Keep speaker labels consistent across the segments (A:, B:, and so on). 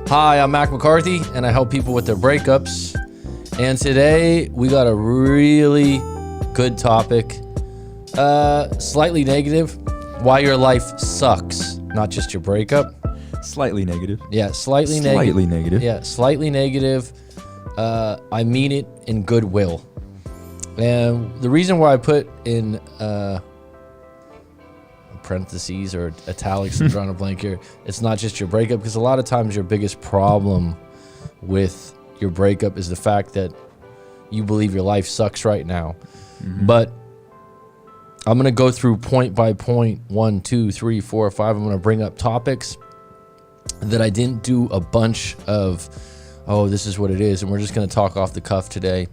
A: Hi, I'm Mac McCarthy, and I help people with their breakups. And today we got a really good topic, slightly negative, why your life sucks, not just your breakup.
B: Slightly negative.
A: Yeah, slightly
B: negative.
A: Yeah, slightly negative. I mean it in goodwill. And the reason why I put in parentheses or italics and drawing a blank here, it's not just your breakup, because a lot of times your biggest problem with your breakup is the fact that you believe your life sucks right now. Mm-hmm. But I'm going to go through point by point, 1, 2, 3, 4, 5. I'm going to bring up topics that I didn't do a bunch of, this is what it is, and we're just going to talk off the cuff today.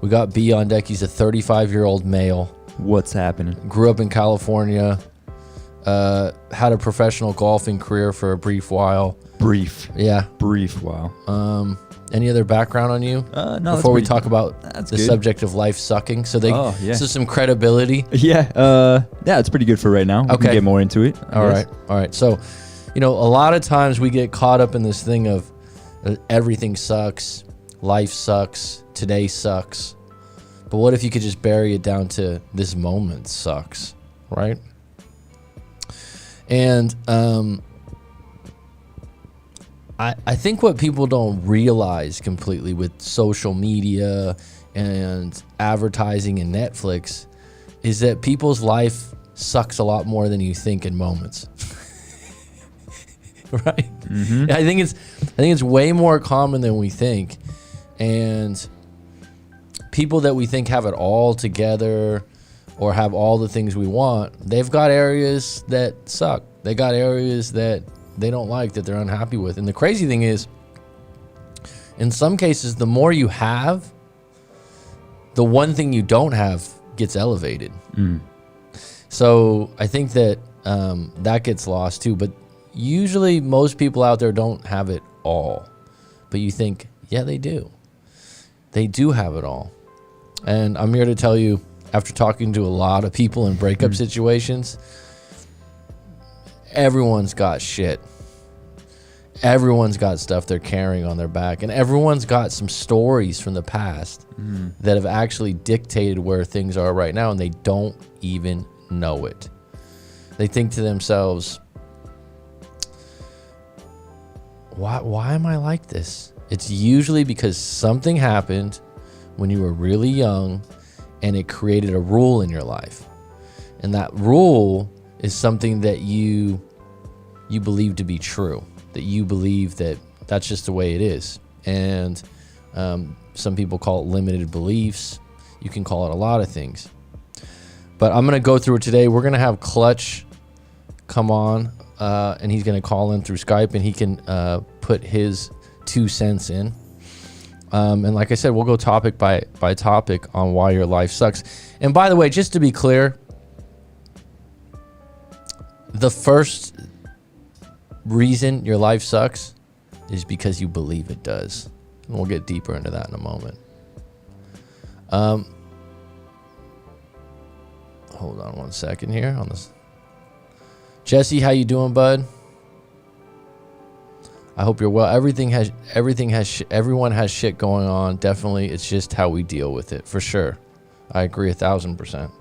A: We got B on deck. He's a 35-year-old male.
B: What's happening?
A: Grew up in California. Had a professional golfing career for a brief while.
B: Brief
A: while. Any other background on you?
B: No.
A: Before we talk about the subject of life sucking, so so some credibility.
B: Yeah, it's pretty good for right now. We can get more into it.
A: All right. So, a lot of times we get caught up in this thing of everything sucks, life sucks, today sucks. But what if you could just bury it down to this moment sucks, right? And I think what people don't realize completely with social media and advertising and Netflix is that people's life sucks a lot more than you think in moments. Right? Mm-hmm. I think it's way more common than we think. And people that we think have it all together or have all the things we want, they've got areas that suck. They got areas that they don't like, that they're unhappy with. And the crazy thing is, in some cases, the more you have, the one thing you don't have gets elevated. So I think that that gets lost too. But usually most people out there don't have it all. But you think, yeah, they do. They do have it all. And I'm here to tell you, after talking to a lot of people in breakup situations, everyone's got shit. Everyone's got stuff they're carrying on their back. And everyone's got some stories from the past that have actually dictated where things are right now, and they don't even know it. They think to themselves, why am I like this? It's usually because something happened when you were really young and it created a rule in your life. And that rule is something that you believe to be true, that you believe that that's just the way it is. And some people call it limited beliefs. You can call it a lot of things. But I'm going to go through it today. We're going to have Clutch come on, and he's going to call in through Skype, and he can put his 2 cents in. And like I said, we'll go topic by topic on why your life sucks. And by the way, just to be clear, the first reason your life sucks is because you believe it does. And we'll get deeper into that in a moment. Hold on one second here on this. Jesse, how you doing, bud? I hope you're well. Everyone has shit going on. Definitely. It's just how we deal with it, for sure. I agree 1,000%.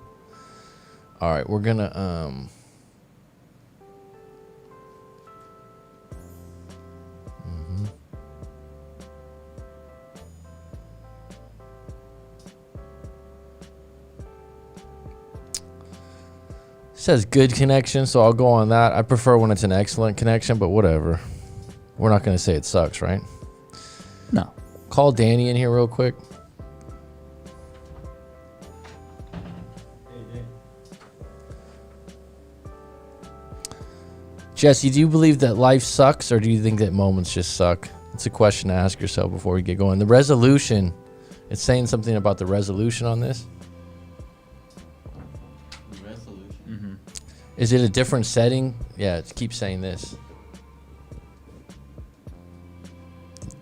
A: All right. We're going to, says good connection, so I'll go on that. I prefer when it's an excellent connection, but whatever. We're not going to say it sucks, right?
B: No.
A: Call Danny in here real quick. Jesse, do you believe that life sucks, or do you think that moments just suck? It's a question to ask yourself before we get going. The resolution, it's saying something about the resolution on this.
C: The resolution?
A: Mm-hmm. Is it a different setting? Yeah, it keeps saying this.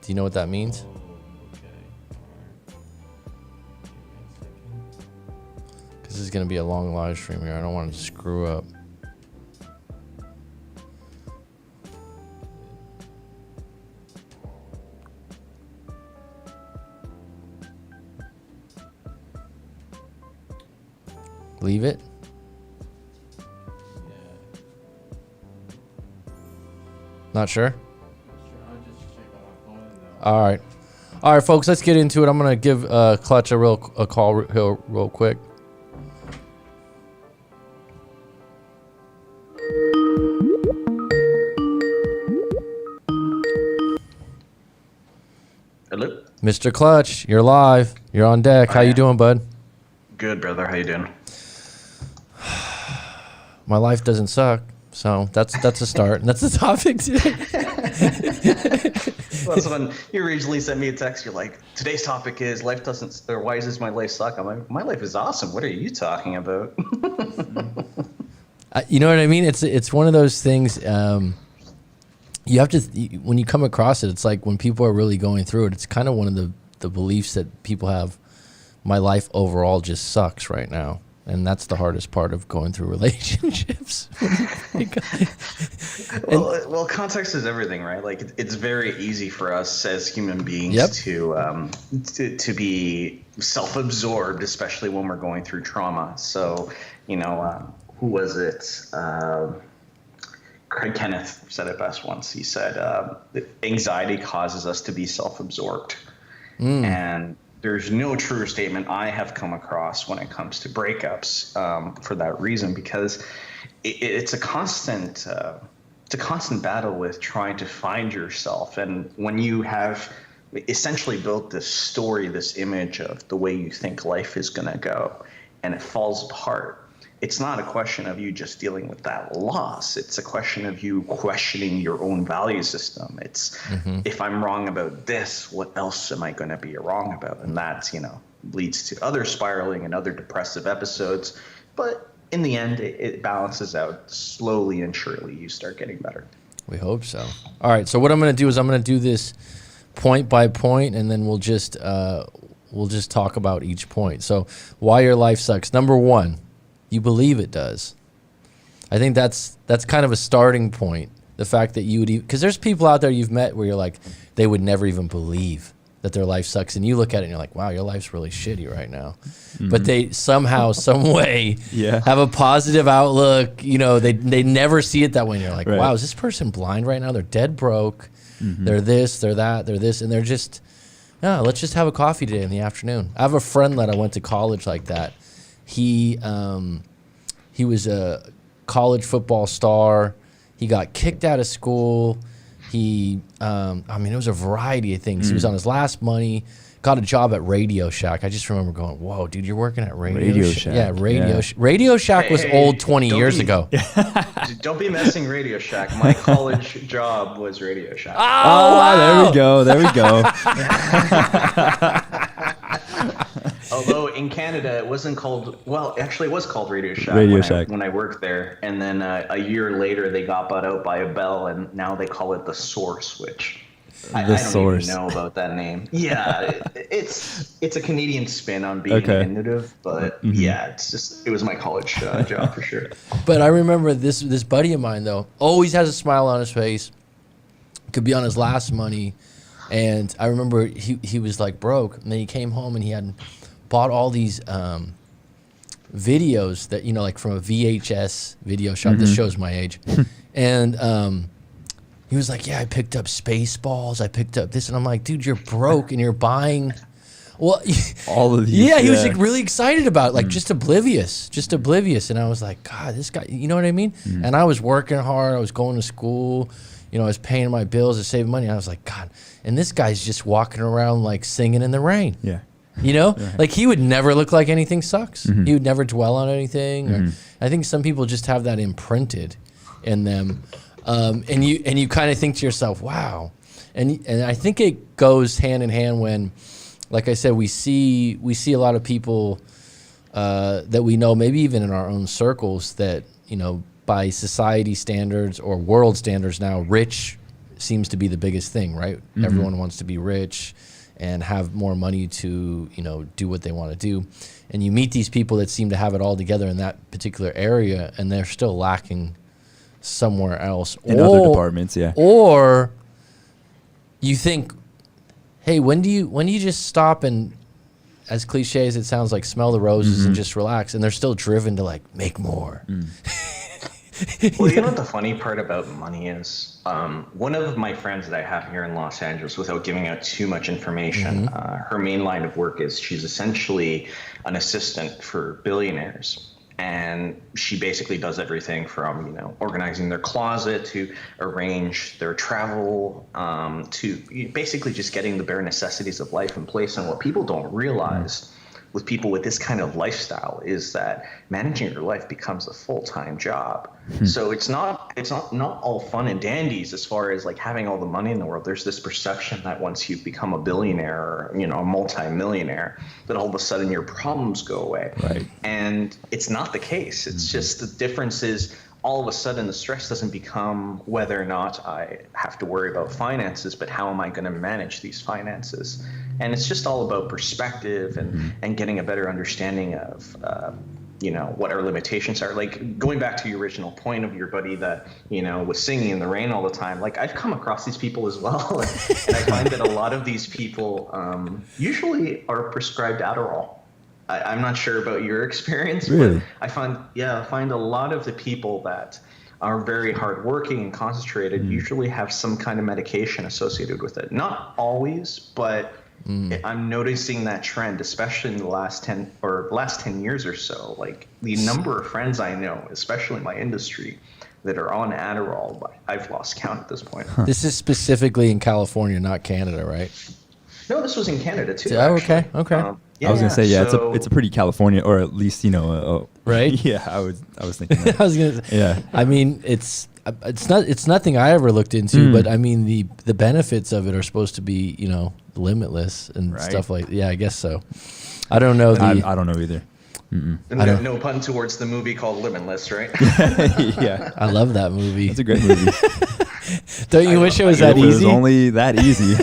A: Do you know what that means? Because this is going to be a long live stream here. I don't want to screw up. Leave it? Not sure? All right. All right, folks, let's get into it. I'm going to give Clutch a call real quick.
C: Hello?
A: Mr. Clutch, you're live. You're on deck. How you doing, bud?
C: Good, brother. How you doing?
A: My life doesn't suck. So that's a start. And that's the topic today.
C: Well, that's when you originally sent me a text. You're like, today's topic is life doesn't, or why does my life suck? I'm like, my life is awesome. What are you talking about?
A: You know what I mean? It's one of those things. You have to, when you come across it, it's like when people are really going through it, it's kind of one of the beliefs that people have. My life overall just sucks right now. And that's the hardest part of going through relationships.
C: Well, context is everything, right? Like it's very easy for us as human beings to be self-absorbed, especially when we're going through trauma. So, who was it? Craig Kenneth said it best once. He said, anxiety causes us to be self-absorbed. And there's no truer statement I have come across when it comes to breakups for that reason, because it's a constant battle with trying to find yourself. And when you have essentially built this story, this image of the way you think life is going to go, and it falls apart, it's not a question of you just dealing with that loss. It's a question of you questioning your own value system. It's if I'm wrong about this, what else am I going to be wrong about? And that, leads to other spiraling and other depressive episodes. But in the end, it balances out slowly and surely. You start getting better.
A: We hope so. All right. So what I'm going to do is I'm going to do this point by point, and then we'll just talk about each point. So why your life sucks. Number one, you believe it does. I think that's kind of a starting point. The fact that you would, because there's people out there you've met where you're like, they would never even believe that their life sucks, and you look at it and you're like, wow, your life's really shitty right now. But they somehow, some way, have a positive outlook. They never see it that way. And you're like, wow, is this person blind right now? They're dead broke. They're this, they're that, they're this, and they're just, let's just have a coffee today in the afternoon. I have a friend that I went to college like that. He was a college football star. He got kicked out of school. It was a variety of things. He was on his last money, got a job at Radio Shack. I just remember going, whoa, dude, you're working at Radio Shack. Yeah, Radio Shack was old 20 years ago.
C: Don't be messing Radio Shack. My college job was Radio Shack.
A: Oh, wow.
B: There we go.
C: Although in Canada it wasn't called, well, actually it was called Radio Shack when I worked there. And then a year later they got bought out by a Bell, and now they call it The Source, which I don't even know about that name. Yeah, it's a Canadian spin on being diminutive, but it was my college job for sure.
A: But I remember this buddy of mine though, always has a smile on his face, could be on his last money. And I remember he was like broke, and then he came home and he had bought all these videos that, like from a VHS video shop. This shows my age. And he was like, yeah, I picked up Spaceballs. I picked up this. And I'm like, dude, you're broke and you're buying
B: all of these.
A: Yeah, he was like really excited about it, like just oblivious. And I was like, God, this guy, you know what I mean? And I was working hard. I was going to school. I was paying my bills to save money. And I was like, God, and this guy's just walking around like singing in the rain.
B: Yeah.
A: Like he would never look like anything sucks. He would never dwell on anything. Or, I think some people just have that imprinted in them. And you kind of think to yourself, wow. And I think it goes hand in hand when, like I said, we see a lot of people that we know, maybe even in our own circles, that, by society standards or world standards now, rich seems to be the biggest thing, right? Everyone wants to be rich and have more money to, do what they want to do. And you meet these people that seem to have it all together in that particular area, and they're still lacking somewhere else.
B: In other departments, yeah.
A: Or you think, hey, when do you just stop and as cliche as it sounds, like smell the roses and just relax, and they're still driven to like make more.
C: Well, you know what the funny part about money is? One of my friends that I have here in Los Angeles, without giving out too much information, her main line of work is she's essentially an assistant for billionaires. And she basically does everything from, you know, organizing their closet to arrange their travel, to basically just getting the bare necessities of life in place. And what people don't realize with people with this kind of lifestyle is that managing your life becomes a full-time job. So it's not all fun and dandies as far as like having all the money in the world. There's this perception that once you've become a billionaire or, you know, a multi-millionaire, that all of a sudden your problems go away.
B: Right.
C: And it's not the case. It's just the difference is all of a sudden the stress doesn't become whether or not I have to worry about finances, but how am I going to manage these finances? And it's just all about perspective and getting a better understanding of, you know, what our limitations are. Like going back to your original point of your buddy that, you know, was singing in the rain all the time. Like I've come across these people as well. And I find that a lot of these people usually are prescribed Adderall. I'm not sure about your experience,
B: really?
C: But I find a lot of the people that are very hardworking and concentrated usually have some kind of medication associated with it. Not always, but I'm noticing that trend, especially in the last 10 years or so. Like the number of friends I know, especially in my industry, that are on Adderall, I've lost count at this point.
A: This is specifically in California, not Canada, right?
C: No, this was in Canada too.
A: Oh, okay.
B: I was gonna say, it's a pretty California, or at least, you know,
A: right?
B: Yeah, I was thinking that.
A: I was gonna say,
B: yeah.
A: I mean, it's nothing I ever looked into, but I mean the benefits of it are supposed to be, you know, limitless and stuff like. Yeah, I guess so. I don't know.
B: I don't know either.
C: No pun towards the movie called Limitless, right?
B: Yeah,
A: I love that movie.
B: It's a great movie.
A: Don't you wish it was that
B: easy? It was
A: easy?
B: only that easy.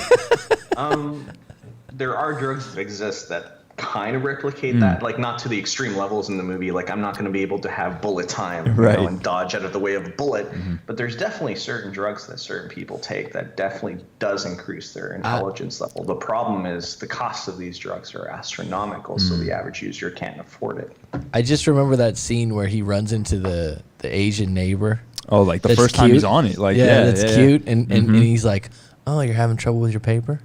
C: There are drugs that exist that kind of replicate that, like not to the extreme levels in the movie. Like I'm not going to be able to have bullet time, you know, and dodge out of the way of a bullet. But there's definitely certain drugs that certain people take that definitely does increase their intelligence level. The problem is the cost of these drugs are astronomical, so the average user can't afford it.
A: I just remember that scene where he runs into the Asian neighbor.
B: Oh, like the first time he's on it. Like
A: that's cute, and he's like, "Oh, you're having trouble with your paper."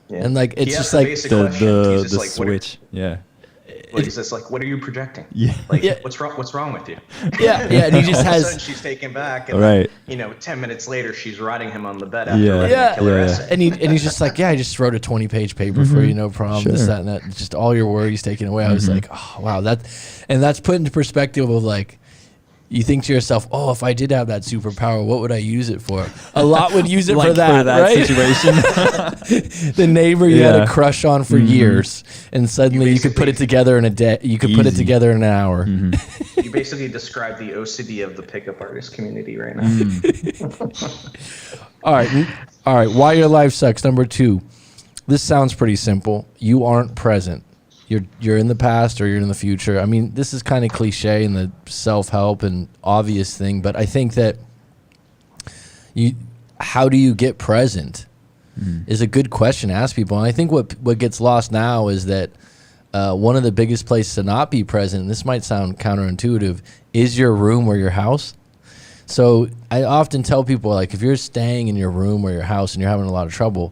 C: Yeah.
A: And like it's just like
B: the like, switch.
C: Like, he's just like, what are you projecting?
B: Yeah.
C: Like, what's wrong with you?
A: Yeah. And he just
C: all
A: has.
C: Of a sudden she's taken back, and you know, 10 minutes later she's riding him on the bed after writing a killer essay.
A: And he's just like, I just wrote a 20-page paper for you, no problem. This, that, and that. Just all your worries taken away. I was like, oh wow, that's put into perspective of like. You think to yourself, oh, if I did have that superpower, what would I use it for? A lot would use it
B: like
A: for that right?
B: situation.
A: The neighbor you had a crush on for years, and suddenly you could put it together in a day. You could put it together in an hour.
C: You basically describe the OCD of the pickup artist community right now.
A: All right. Why your life sucks. Number 2. This sounds pretty simple. You aren't present. You're in the past or you're in the future. I mean, this is kind of cliche and the self-help and obvious thing, but I think that how do you get present is a good question to ask people. And I think what gets lost now is that one of the biggest places to not be present, and this might sound counterintuitive, is your room or your house. So I often tell people, like, if you're staying in your room or your house and you're having a lot of trouble,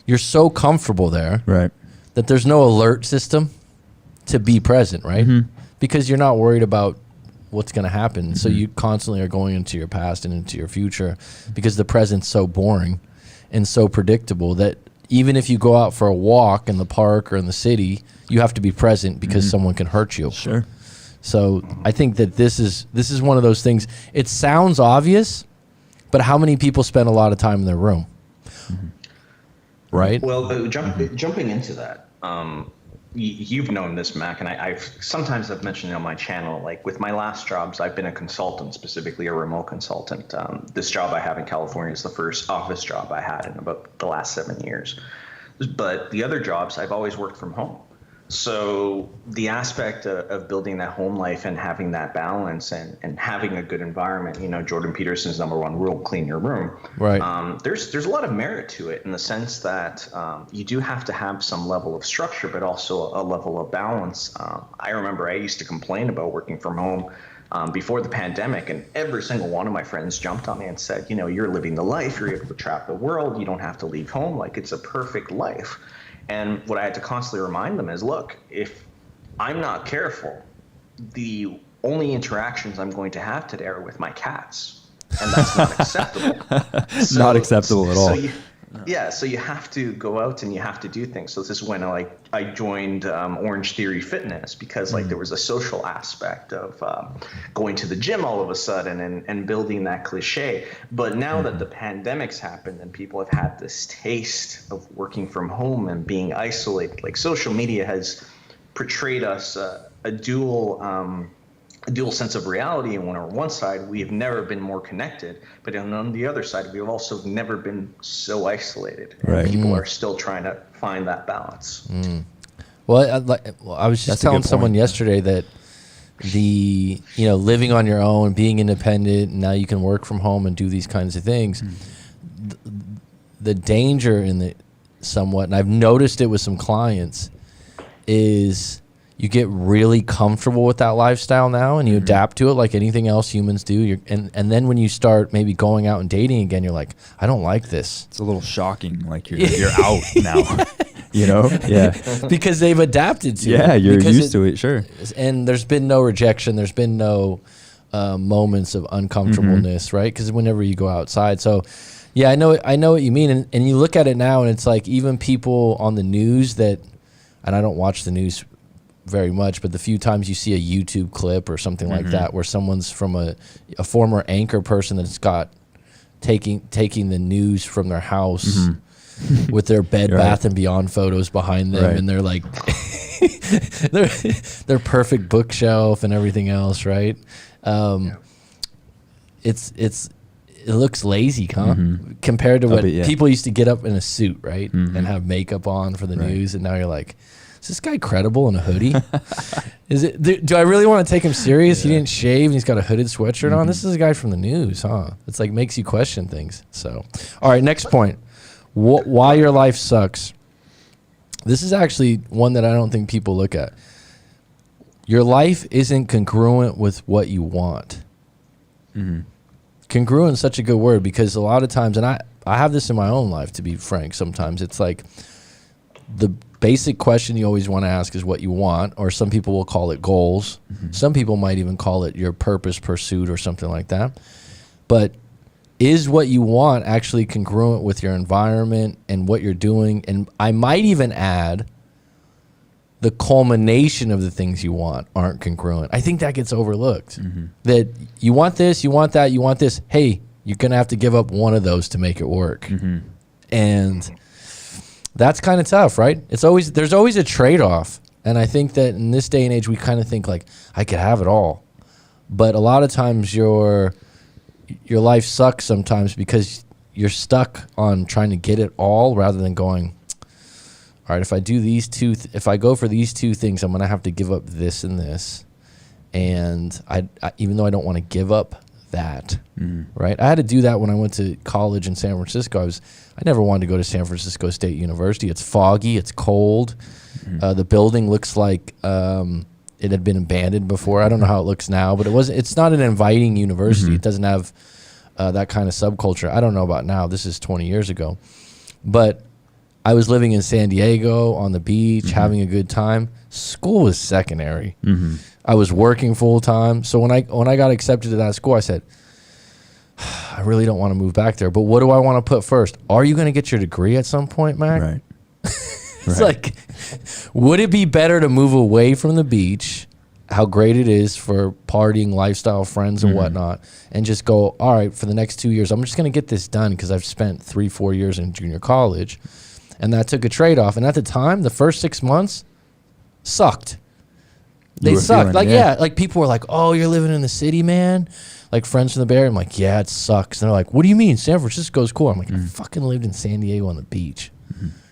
A: you're so comfortable there that there's no alert system to be present, right? Because you're not worried about what's going to happen. So you constantly are going into your past and into your future because the present's so boring and so predictable that even if you go out for a walk in the park or in the city, you have to be present because someone can hurt you.
B: Sure.
A: So I think that this is one of those things. It sounds obvious, but how many people spend a lot of time in their room? Right?
C: Well, jumping into that, you've known this, Mac, and I've sometimes mentioned it on my channel. Like with my last jobs, I've been a consultant, specifically a remote consultant. This job I have in California is the first office job I had in about the last 7 years. But the other jobs, I've always worked from home. So the aspect of building that home life and having that balance and having a good environment, Jordan Peterson's #1 rule, clean your room.
A: Right.
C: There's a lot of merit to it in the sense that you do have to have some level of structure, but also a level of balance. I remember I used to complain about working from home before the pandemic, and every single one of my friends jumped on me and said, you're living the life, you're able to travel the world, you don't have to leave home, like it's a perfect life. And what I had to constantly remind them is, look, if I'm not careful, the only interactions I'm going to have today are with my cats, and that's not acceptable.
B: Not acceptable at all.
C: So you have to go out and you have to do things. So this is when I joined Orange Theory Fitness, because there was a social aspect of going to the gym all of a sudden and building that cliche. But now that the pandemic's happened and people have had this taste of working from home and being isolated, like social media has portrayed us a dual sense of reality. And when on one side, we have never been more connected, but on the other side, we've also never been so isolated.
B: Right.
C: People are still trying to find that balance.
A: Well, I was just telling someone yesterday that living on your own, being independent, and now you can work from home and do these kinds of things. The danger in it somewhat, and I've noticed it with some clients, is you get really comfortable with that lifestyle now, and you adapt to it like anything else humans do. And then when you start maybe going out and dating again, you're like, I don't like this.
B: It's a little shocking. Like you're out now, Yeah.
A: Because they've adapted to it.
B: Yeah, you're used to it, sure.
A: And there's been no rejection. There's been no moments of uncomfortableness, right? Because whenever you go outside. So, yeah, I know what you mean. And you look at it now, and it's like even people on the news that, and I don't watch the news very much, but the few times you see a YouTube clip or something like that where someone's from a former anchor person that's got taking the news from their house with their Bed Bath and Beyond photos behind them, and they're like their perfect bookshelf and everything else, right? It looks lazy, compared to what people used to get up in a suit, right, and have makeup on for the news, and now you're like, is this guy credible in a hoodie? Do I really want to take him serious? He didn't shave and he's got a hooded sweatshirt on. This is a guy from the news, huh? It's like makes you question things. So, all right, next point. Why your life sucks. This is actually one that I don't think people look at. Your life isn't congruent with what you want. Congruent is such a good word, because a lot of times, and I have this in my own life, to be frank, sometimes it's like the basic question you always want to ask is what you want, or some people will call it goals. Some people might even call it your purpose pursuit or something like that. But is what you want actually congruent with your environment and what you're doing? And I might even add, the culmination of the things you want aren't congruent. I think that gets overlooked. That you want this, you want that, you want this. Hey, you're going to have to give up one of those to make it work. And that's kind of tough, right? There's always a trade-off. And I think that in this day and age, we kind of think like, I could have it all. But a lot of times your life sucks sometimes because you're stuck on trying to get it all rather than going, all right, if I do these two, if I go for these two things, I'm going to have to give up this and this. And I even though I don't want to give up that, right? I had to do that when I went to college in San Francisco. I never wanted to go to San Francisco State University. It's foggy, it's cold. The building looks like it had been abandoned before. I don't know how it looks now, but it's not an inviting university. It doesn't have that kind of subculture. I don't know about now. This is 20 years ago. But I was living in San Diego on the beach, having a good time. School was secondary. I was working full time. So when I got accepted to that school, I said, I really don't want to move back there. But what do I want to put first? Are you going to get your degree at some point, Mac?
B: Right.
A: It's like, would it be better to move away from the beach, how great it is for partying, lifestyle, friends and whatnot, and just go, all right, for the next 2 years, I'm just going to get this done because I've spent 3-4 years in junior college. And that took a trade-off. And at the time, the first 6 months sucked. They sucked. Like people were like, oh, you're living in the city, man? Like friends from the Bay Area. I'm like, yeah, it sucks. And they're like, what do you mean? San Francisco's cool. I'm like, I fucking lived in San Diego on the beach.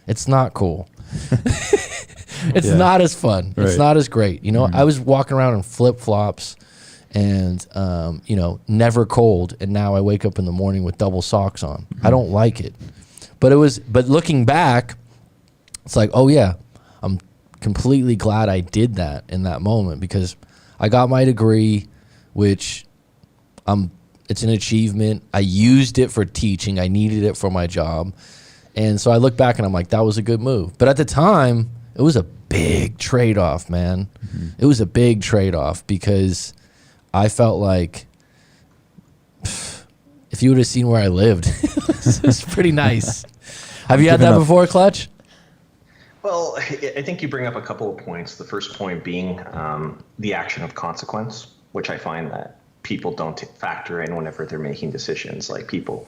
A: It's not cool. It's not as fun. It's not as great. You know, I was walking around in flip flops and, you know, never cold. And now I wake up in the morning with double socks on. I don't like it. But looking back, it's like, oh yeah, I'm completely glad I did that in that moment, because I got my degree, which it's an achievement. I used it for teaching. I needed it for my job. And so I look back and I'm like, that was a good move. But at the time, it was a big trade-off, man. It was a big trade-off, because I felt like, if you would have seen where I lived, it was pretty nice. Have you had that before, Clutch?
C: Well, I think you bring up a couple of points. The first point being the action of consequence, which I find that people don't factor in whenever they're making decisions. Like people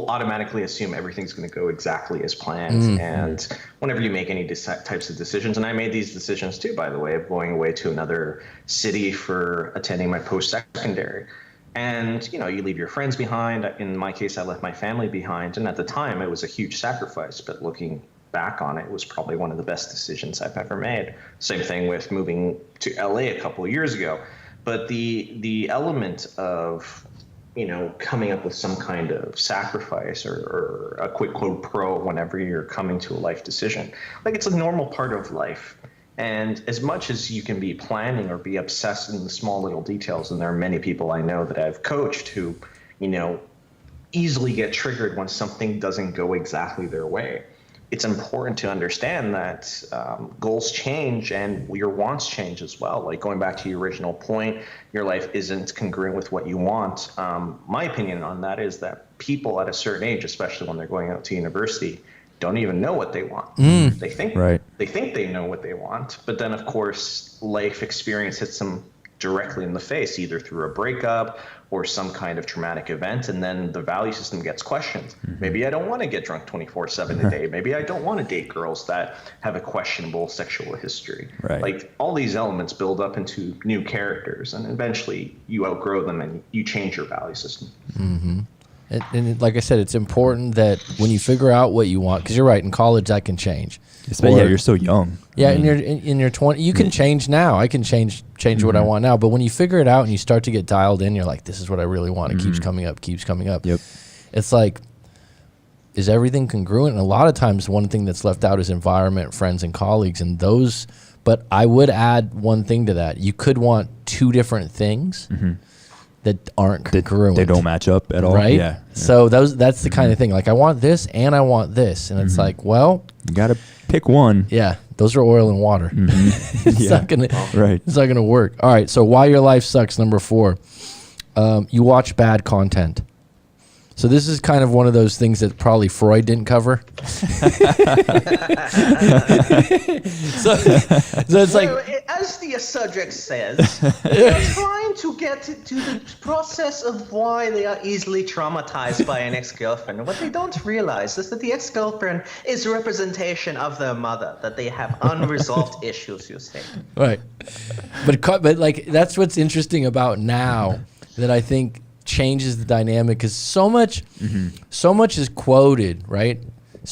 C: automatically assume everything's going to go exactly as planned. And whenever you make any types of decisions, and I made these decisions too, by the way, of going away to another city for attending my post-secondary. And, you know, you leave your friends behind. In my case, I left my family behind. And at the time, it was a huge sacrifice. But looking back on it, it was probably one of the best decisions I've ever made. Same thing with moving to LA a couple of years ago. But the element of, you know, coming up with some kind of sacrifice or a quid pro whenever you're coming to a life decision, like, it's a normal part of life. And as much as you can be planning or be obsessed in the small little details, and there are many people I know that I've coached who, you know, easily get triggered when something doesn't go exactly their way. It's important to understand that goals change and your wants change as well. Like, going back to your original point, your life isn't congruent with what you want. My opinion on that is that people at a certain age, especially when they're going out to university, don't even know what they want. They think they know what they want, but then of course life experience hits them directly in the face, either through a breakup or some kind of traumatic event, and then the value system gets questioned. Maybe I don't want to get drunk 24/7 a day. Maybe I don't want to date girls that have a questionable sexual history. Like, all these elements build up into new characters, and eventually you outgrow them and you change your value system.
A: And like I said, it's important that when you figure out what you want, because you're right, in college that can change.
B: Yeah, you're so young.
A: Yeah, in your 20s, you can change now. I can change what I want now. But when you figure it out and you start to get dialed in, you're like, this is what I really want. It keeps coming up. Yep. It's like, is everything congruent? And a lot of times, one thing that's left out is environment, friends, and colleagues, and those. But I would add one thing to that. You could want two different things that aren't congruent.
B: They don't match up at all.
A: Right?
B: Yeah.
A: So that's the kind of thing. Like, I want this and I want this. And it's like, well,
B: you got to pick one.
A: Yeah. Those are oil and water. It's not gonna work. All right. So why your life sucks, number 4. You watch bad content. So this is kind of one of those things that probably Freud didn't cover. So it's like,
C: as the subject says, they're trying to get to the process of why they are easily traumatized by an ex-girlfriend. And what they don't realize is that the ex-girlfriend is a representation of their mother, that they have unresolved issues, you see.
A: Right. But like, that's what's interesting about now, that I think changes the dynamic, because so much is quoted, right?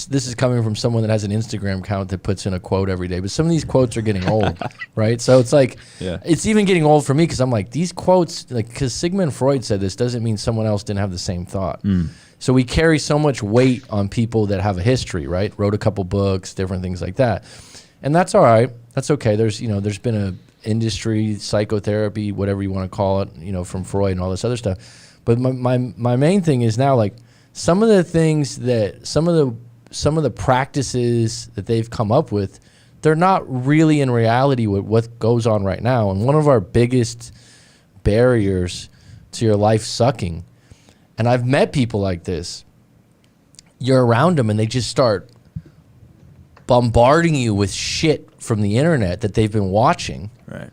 A: This is coming from someone that has an Instagram account that puts in a quote every day, but some of these quotes are getting old, right? So it's like, it's even getting old for me, because I'm like, these quotes, like, because Sigmund Freud said this doesn't mean someone else didn't have the same thought. So we carry so much weight on people that have a history, right? Wrote a couple books, different things like that. And that's all right. That's okay. There's been a industry, psychotherapy, whatever you want to call it, from Freud and all this other stuff. But my main thing is now, like, some of the things that some of the practices that they've come up with, they're not really in reality with what goes on right now. And one of our biggest barriers to your life sucking, and I've met people like this, you're around them and they just start bombarding you with shit from the internet that they've been watching.
B: Right.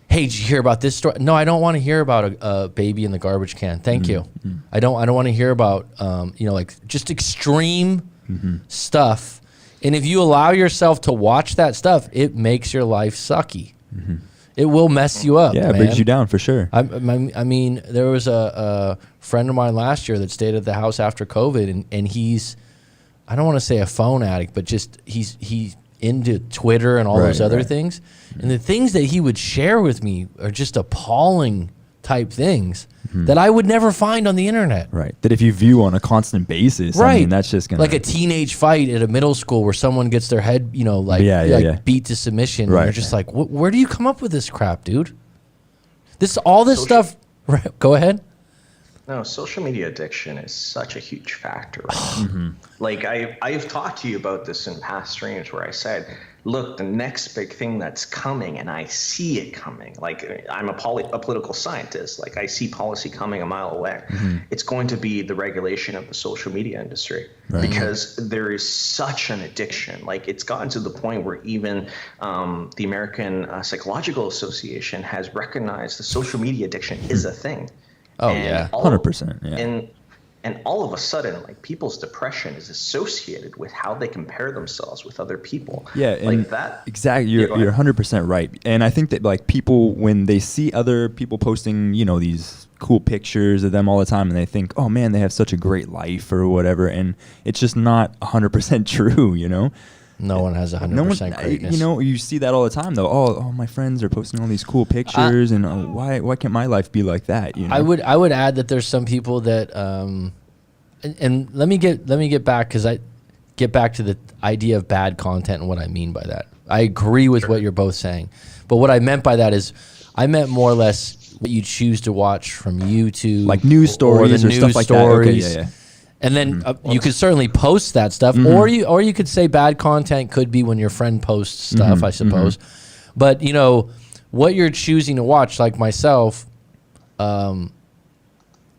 A: Hey, did you hear about this story? No, I don't want to hear about a baby in the garbage can. Thank you. I don't want to hear about like just extreme stuff. And if you allow yourself to watch that stuff, it makes your life sucky. It will mess you up.
B: Yeah, it brings you down for sure.
A: I mean, there was a friend of mine last year that stayed at the house after COVID, and he's, I don't want to say a phone addict, but just he's into Twitter and all those other things. And the things that he would share with me are just appalling type things that I would never find on the internet.
B: Right. That if you view on a constant basis, I mean, that's just gonna,
A: like a teenage fight at a middle school where someone gets their head, you know, beat to submission.
B: Right.
A: And you're just like, where do you come up with this crap, dude? All this stuff. Right, go ahead.
C: No, social media addiction is such a huge factor. Like I've talked to you about this in past streams where I said, look, the next big thing that's coming, and I see it coming. Like I'm a political scientist. Like I see policy coming a mile away. It's going to be the regulation of the social media industry because there is such an addiction. Like it's gotten to the point where even the American Psychological Association has recognized the social media addiction is a thing.
A: Oh, yeah.
B: 100%. Yeah.
C: And all of a sudden, like people's depression is associated with how they compare themselves with other people.
B: Yeah,
C: like
B: and
C: that.
B: Exactly. You're 100% right. And I think that like people, when they see other people posting, you know, these cool pictures of them all the time, and they think, oh man, they have such a great life or whatever, and it's just not 100% true, you know.
A: No one has 100% greatness.
B: You know, you see that all the time, though. Oh, my friends are posting all these cool pictures, and why can't my life be like that? You know?
A: I would add that there's some people that, and let me get back because I get back to the idea of bad content and what I mean by that. I agree with what you're both saying, but what I meant by that is I meant more or less what you choose to watch from YouTube,
B: like news stories or stuff like that. Okay, yeah.
A: And then you could certainly post that stuff, or you could say bad content could be when your friend posts stuff, I suppose. But you know what you're choosing to watch, like myself. I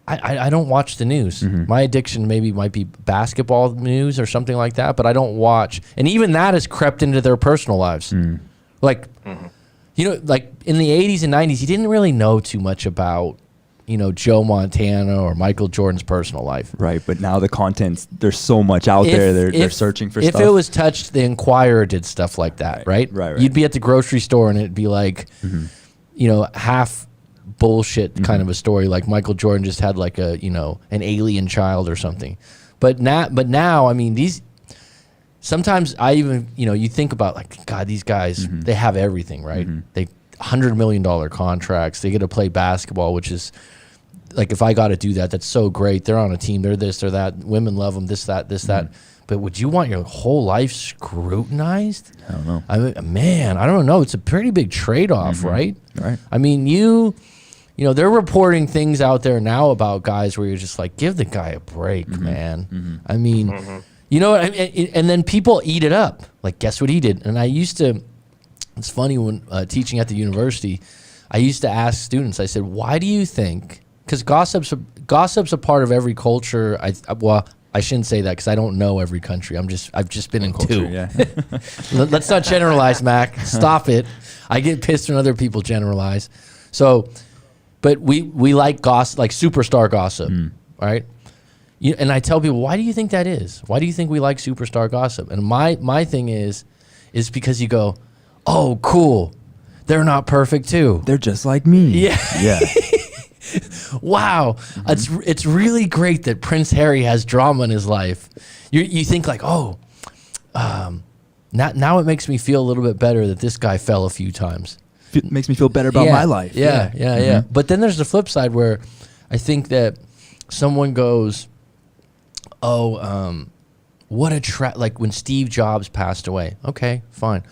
A: don't watch the news. My addiction might be basketball news or something like that, but I don't watch. And even that has crept into their personal lives. Like, you know, like in the 80s and 90s, you didn't really know too much about, you know, Joe Montana or Michael Jordan's personal life.
B: Right, but now the content's, there's so much out there. They're searching for stuff.
A: If it was touched, the Inquirer did stuff like that, right? You'd be at the grocery store and it'd be like, you know, half bullshit kind of a story. Like Michael Jordan just had like a, you know, an alien child or something. But now, I mean, sometimes I even, you know, you think about like, God, these guys, they have everything, right? They $100 million contracts. They get to play basketball, which is like, if I got to do that, that's so great. They're on a team. They're this, they're that. Women love them, this, that. But would you want your whole life scrutinized?
B: I don't know.
A: I mean, man, I don't know. It's a pretty big trade-off, right?
B: Right.
A: I mean, you know, they're reporting things out there now about guys where you're just like, give the guy a break, man. I mean, you know, and then people eat it up. Like, guess what he did? And I used to, it's funny when teaching at the university, I used to ask students, I said, why do you think, because gossip's a part of every culture. Well, I shouldn't say that because I don't know every country. I've just been in two.
B: Yeah.
A: Let's not generalize, Mac. Stop it. I get pissed when other people generalize. So, but we like gossip, like superstar gossip, right? And I tell people, why do you think that is? Why do you think we like superstar gossip? And my thing is because you go, oh, cool, they're not perfect too.
B: They're just like me.
A: Yeah.
B: Yeah.
A: Wow, it's really great that Prince Harry has drama in his life. You think like, oh, now it makes me feel a little bit better that this guy fell a few times.
B: It makes me feel better about my life.
A: Yeah. But then there's the flip side where I think that someone goes, oh, what a like when Steve Jobs passed away. Okay, fine.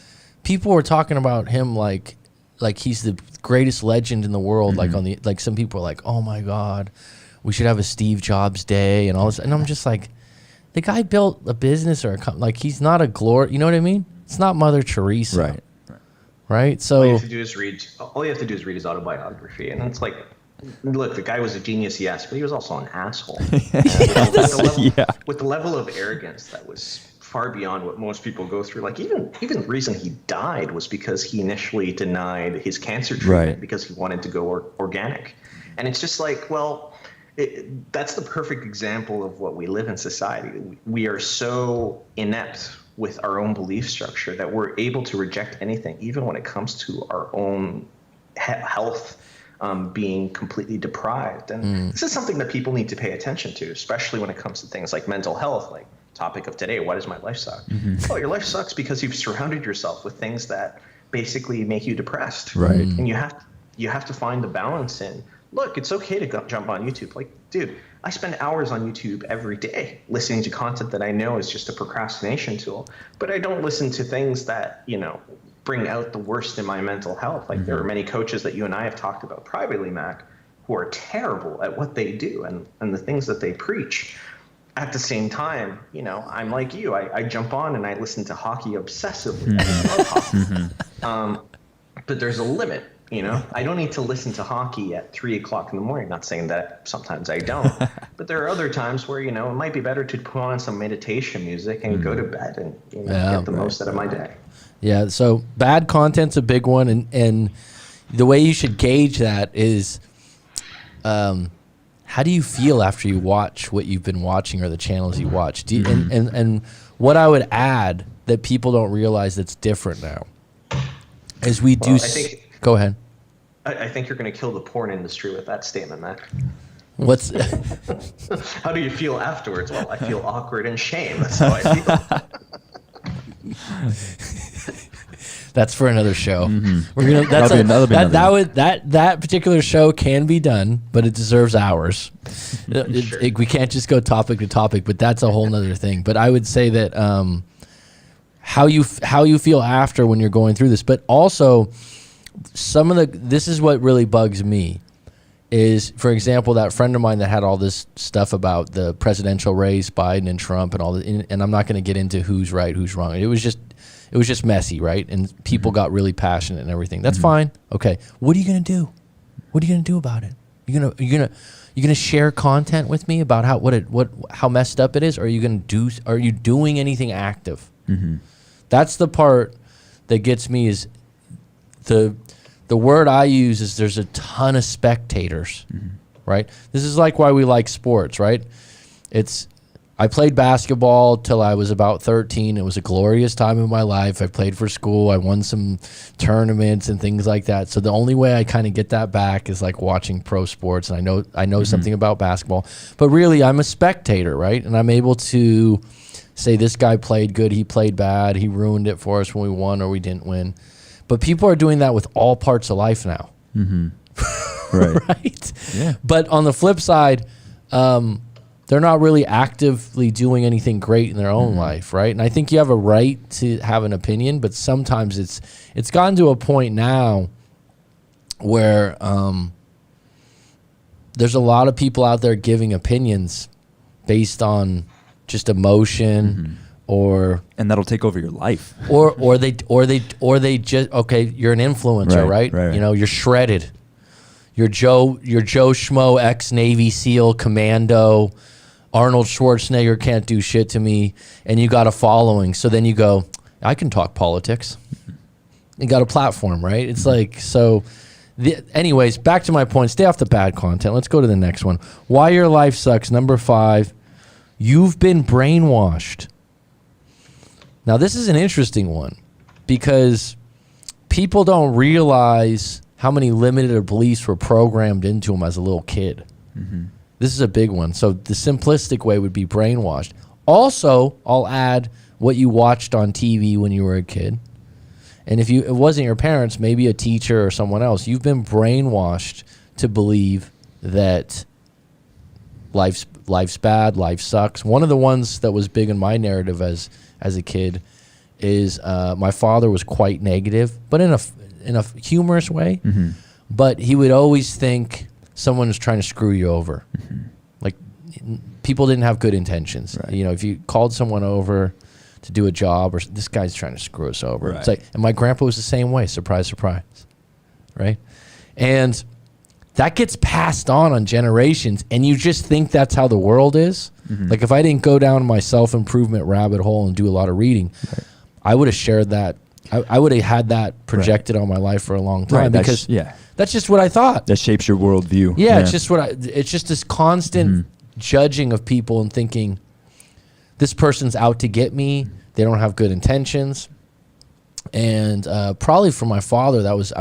A: People were talking about him like he's the greatest legend in the world. Like some people are like, oh my God, we should have a Steve Jobs day and all this. And I'm just like, the guy built a business or like he's not a glory. You know what I mean? It's not Mother Teresa. Right. So
C: all you have to do is read his autobiography, and it's like, look, the guy was a genius, yes, but he was also an asshole. With the level of arrogance that was far beyond what most people go through. Like even the reason he died was because he initially denied his cancer treatment because he wanted to go organic. And it's just like, well, that's the perfect example of what we live in society. We are so inept with our own belief structure that we're able to reject anything, even when it comes to our own health being completely deprived. And this is something that people need to pay attention to, especially when it comes to things like mental health. Like, topic of today. Why does my life suck? Oh, your life sucks because you've surrounded yourself with things that basically make you depressed.
B: Right.
C: And you have to find the balance in, look, it's okay to jump on YouTube. Like, dude, I spend hours on YouTube every day listening to content that I know is just a procrastination tool, but I don't listen to things that, bring out the worst in my mental health. Like there are many coaches that you and I have talked about privately, Mac, who are terrible at what they do and the things that they preach. At the same time, I'm like you. I jump on and I listen to hockey obsessively. I love hockey. But there's a limit, I don't need to listen to hockey at 3 o'clock in the morning. Not saying that sometimes I don't, but there are other times where, it might be better to put on some meditation music and go to bed and get the most out of my day.
A: Yeah, so bad content's a big one, and the way you should gauge that is, how do you feel after you watch what you've been watching or the channels you watch? And what I would add that people don't realize that's different now is we do. Go ahead.
C: I think you're going to kill the porn industry with that statement, Mac.
A: What's?
C: How do you feel afterwards? Well, I feel awkward and shame. That's how I feel.
A: That's for another show.
B: We're gonna.
A: That particular show can be done, but it deserves hours.
C: Sure.
A: We can't just go topic to topic, but that's a whole nother thing. But I would say that how you feel after when you're going through this, but also this is what really bugs me. Is, for example, that friend of mine that had all this stuff about the presidential race, Biden and Trump and all that, and I'm not going to get into who's right, who's wrong. It was just messy, right? And people got really passionate and everything. That's fine. Okay. What are you going to do? What are you going to do about it? You're going to share content with me about how messed up it is, or are you doing anything active? That's the part that gets me is the word I use is there's a ton of spectators, right? This is like why we like sports, right? I played basketball till I was about 13. It was a glorious time in my life. I played for school. I won some tournaments and things like that. So the only way I kind of get that back is like watching pro sports. And I know something about basketball, but really I'm a spectator, right? And I'm able to say this guy played good, he played bad, he ruined it for us when we won or we didn't win. But people are doing that with all parts of life now.
B: Right.
A: Right?
B: Yeah.
A: But on the flip side, they're not really actively doing anything great in their own life, right? And I think you have a right to have an opinion, but sometimes it's gotten to a point now where there's a lot of people out there giving opinions based on just emotion. And
B: that'll take over your life.
A: or they just, okay, you're an influencer, right? You're shredded. You're Joe Schmo, ex-Navy SEAL, commando. Arnold Schwarzenegger can't do shit to me, and you got a following. So then you go, I can talk politics. You got a platform, right? It's like, so anyways, back to my point, stay off the bad content. Let's go to the next one. Why your life sucks. Number 5, you've been brainwashed. Now, this is an interesting one because people don't realize how many limited beliefs were programmed into them as a little kid. This is a big one. So the simplistic way would be brainwashed. Also, I'll add what you watched on TV when you were a kid. And if it wasn't your parents, maybe a teacher or someone else, you've been brainwashed to believe that life's bad, life sucks. One of the ones that was big in my narrative as a kid is my father was quite negative, but in a humorous way. But he would always think someone was trying to screw you over. Like people didn't have good intentions. Right. If you called someone over to do a job, or this guy's trying to screw us over. Right. It's like, and my grandpa was the same way. Surprise, surprise. Right. And that gets passed on generations, and you just think that's how the world is. Like if I didn't go down my self-improvement rabbit hole and do a lot of reading, I would have shared that. I would have had that projected on my life for a long time because that's just what I thought.
B: That shapes your worldview.
A: Yeah, it's just it's just this constant judging of people and thinking this person's out to get me. They don't have good intentions. And probably for my father, that was,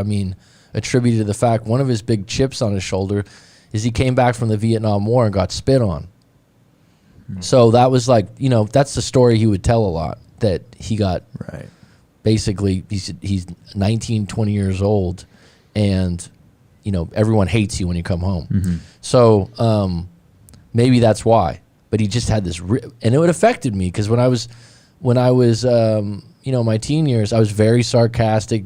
A: attributed to the fact one of his big chips on his shoulder is he came back from the Vietnam War and got spit on. So that was like, that's the story he would tell a lot, that he got basically, he's 19, 20 years old, and, everyone hates you when you come home. So maybe that's why. But he just had this, and it affected me, because when I was, my teen years, I was very sarcastic,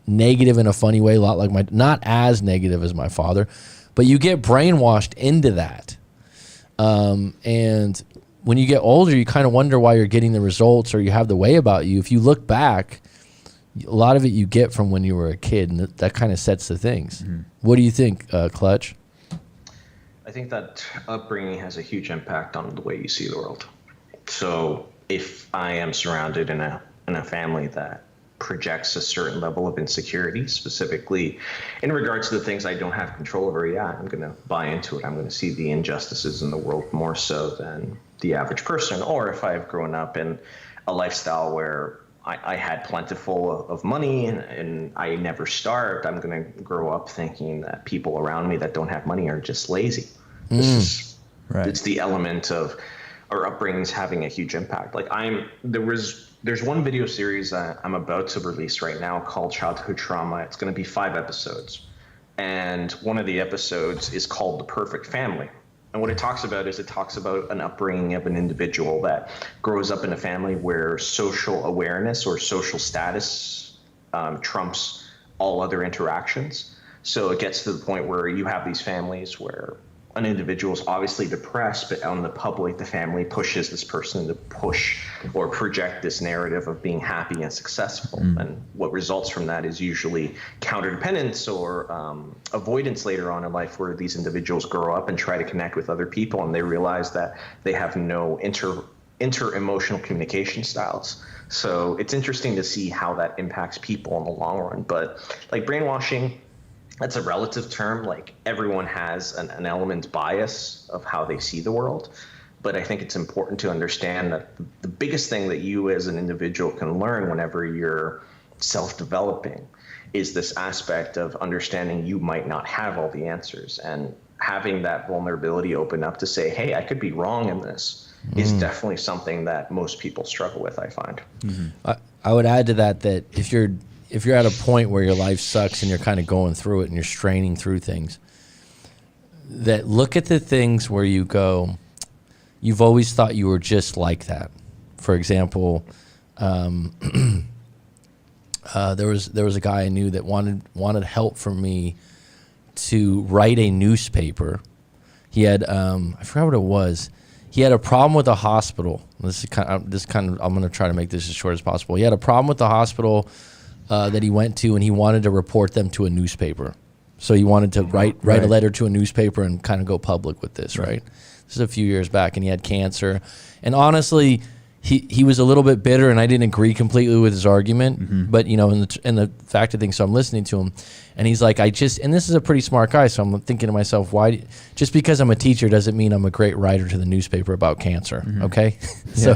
A: negative in a funny way, a lot like not as negative as my father, but you get brainwashed into that. And when you get older, you kind of wonder why you're getting the results, or you have the way about you. If you look back, a lot of it you get from when you were a kid, and that kind of sets the things. What do you think, Clutch?
D: I think that upbringing has a huge impact on the way you see the world. So if I am surrounded in a family that projects a certain level of insecurity, specifically in regards to the things I don't have control over, I'm going to buy into it. I'm going to see the injustices in the world more so than the average person. Or if I've grown up in a lifestyle where I had plentiful of money and I never starved, I'm going to grow up thinking that people around me that don't have money are just lazy. It's the element of our upbringings having a huge impact. Like there's one video series that I'm about to release right now called Childhood Trauma. It's going to be 5 episodes. And one of the episodes is called The Perfect Family. And what it talks about is an upbringing of an individual that grows up in a family where social awareness or social status trumps all other interactions. So it gets to the point where you have these families where an individual is obviously depressed, but on the public, the family pushes this person to push or project this narrative of being happy and successful. And what results from that is usually counterdependence or avoidance later on in life, where these individuals grow up and try to connect with other people, and they realize that they have no inter-emotional communication styles. So it's interesting to see how that impacts people in the long run. But like brainwashing, that's a relative term. Like everyone has an element bias of how they see the world. But I think it's important to understand that the biggest thing that you as an individual can learn whenever you're self-developing is this aspect of understanding you might not have all the answers, and having that vulnerability open up to say, hey, I could be wrong in this is definitely something that most people struggle with, I find.
A: I would add to that if you're at a point where your life sucks and you're kind of going through it and you're straining through things, that look at the things where you go, you've always thought you were just like that. For example, there was a guy I knew that wanted help from me to write a newspaper. He had I forgot what it was. He had a problem with a hospital. I'm going to try to make this as short as possible. He had a problem with the hospital that he went to, and he wanted to report them to a newspaper. So he wanted to write a letter to a newspaper and kind of go public with this, right? This is a few years back, and he had cancer. And honestly, he was a little bit bitter, and I didn't agree completely with his argument. But, in the fact of things, so I'm listening to him. And he's like, and this is a pretty smart guy, so I'm thinking to myself, just because I'm a teacher doesn't mean I'm a great writer to the newspaper about cancer, okay? So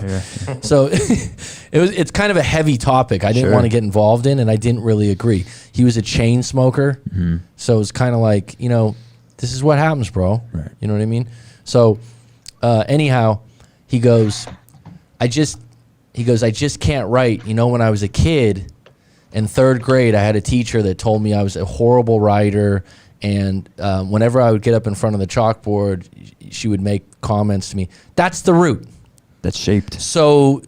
A: it's kind of a heavy topic I didn't want to get involved in, and I didn't really agree. He was a chain smoker, so it's kind of like, this is what happens, bro. Right. You know what I mean? So anyhow, he goes, I just can't write. When I was a kid in 3rd grade, I had a teacher that told me I was a horrible writer, and whenever I would get up in front of the chalkboard, she would make comments to me. That's the root.
B: That's shaped.
A: So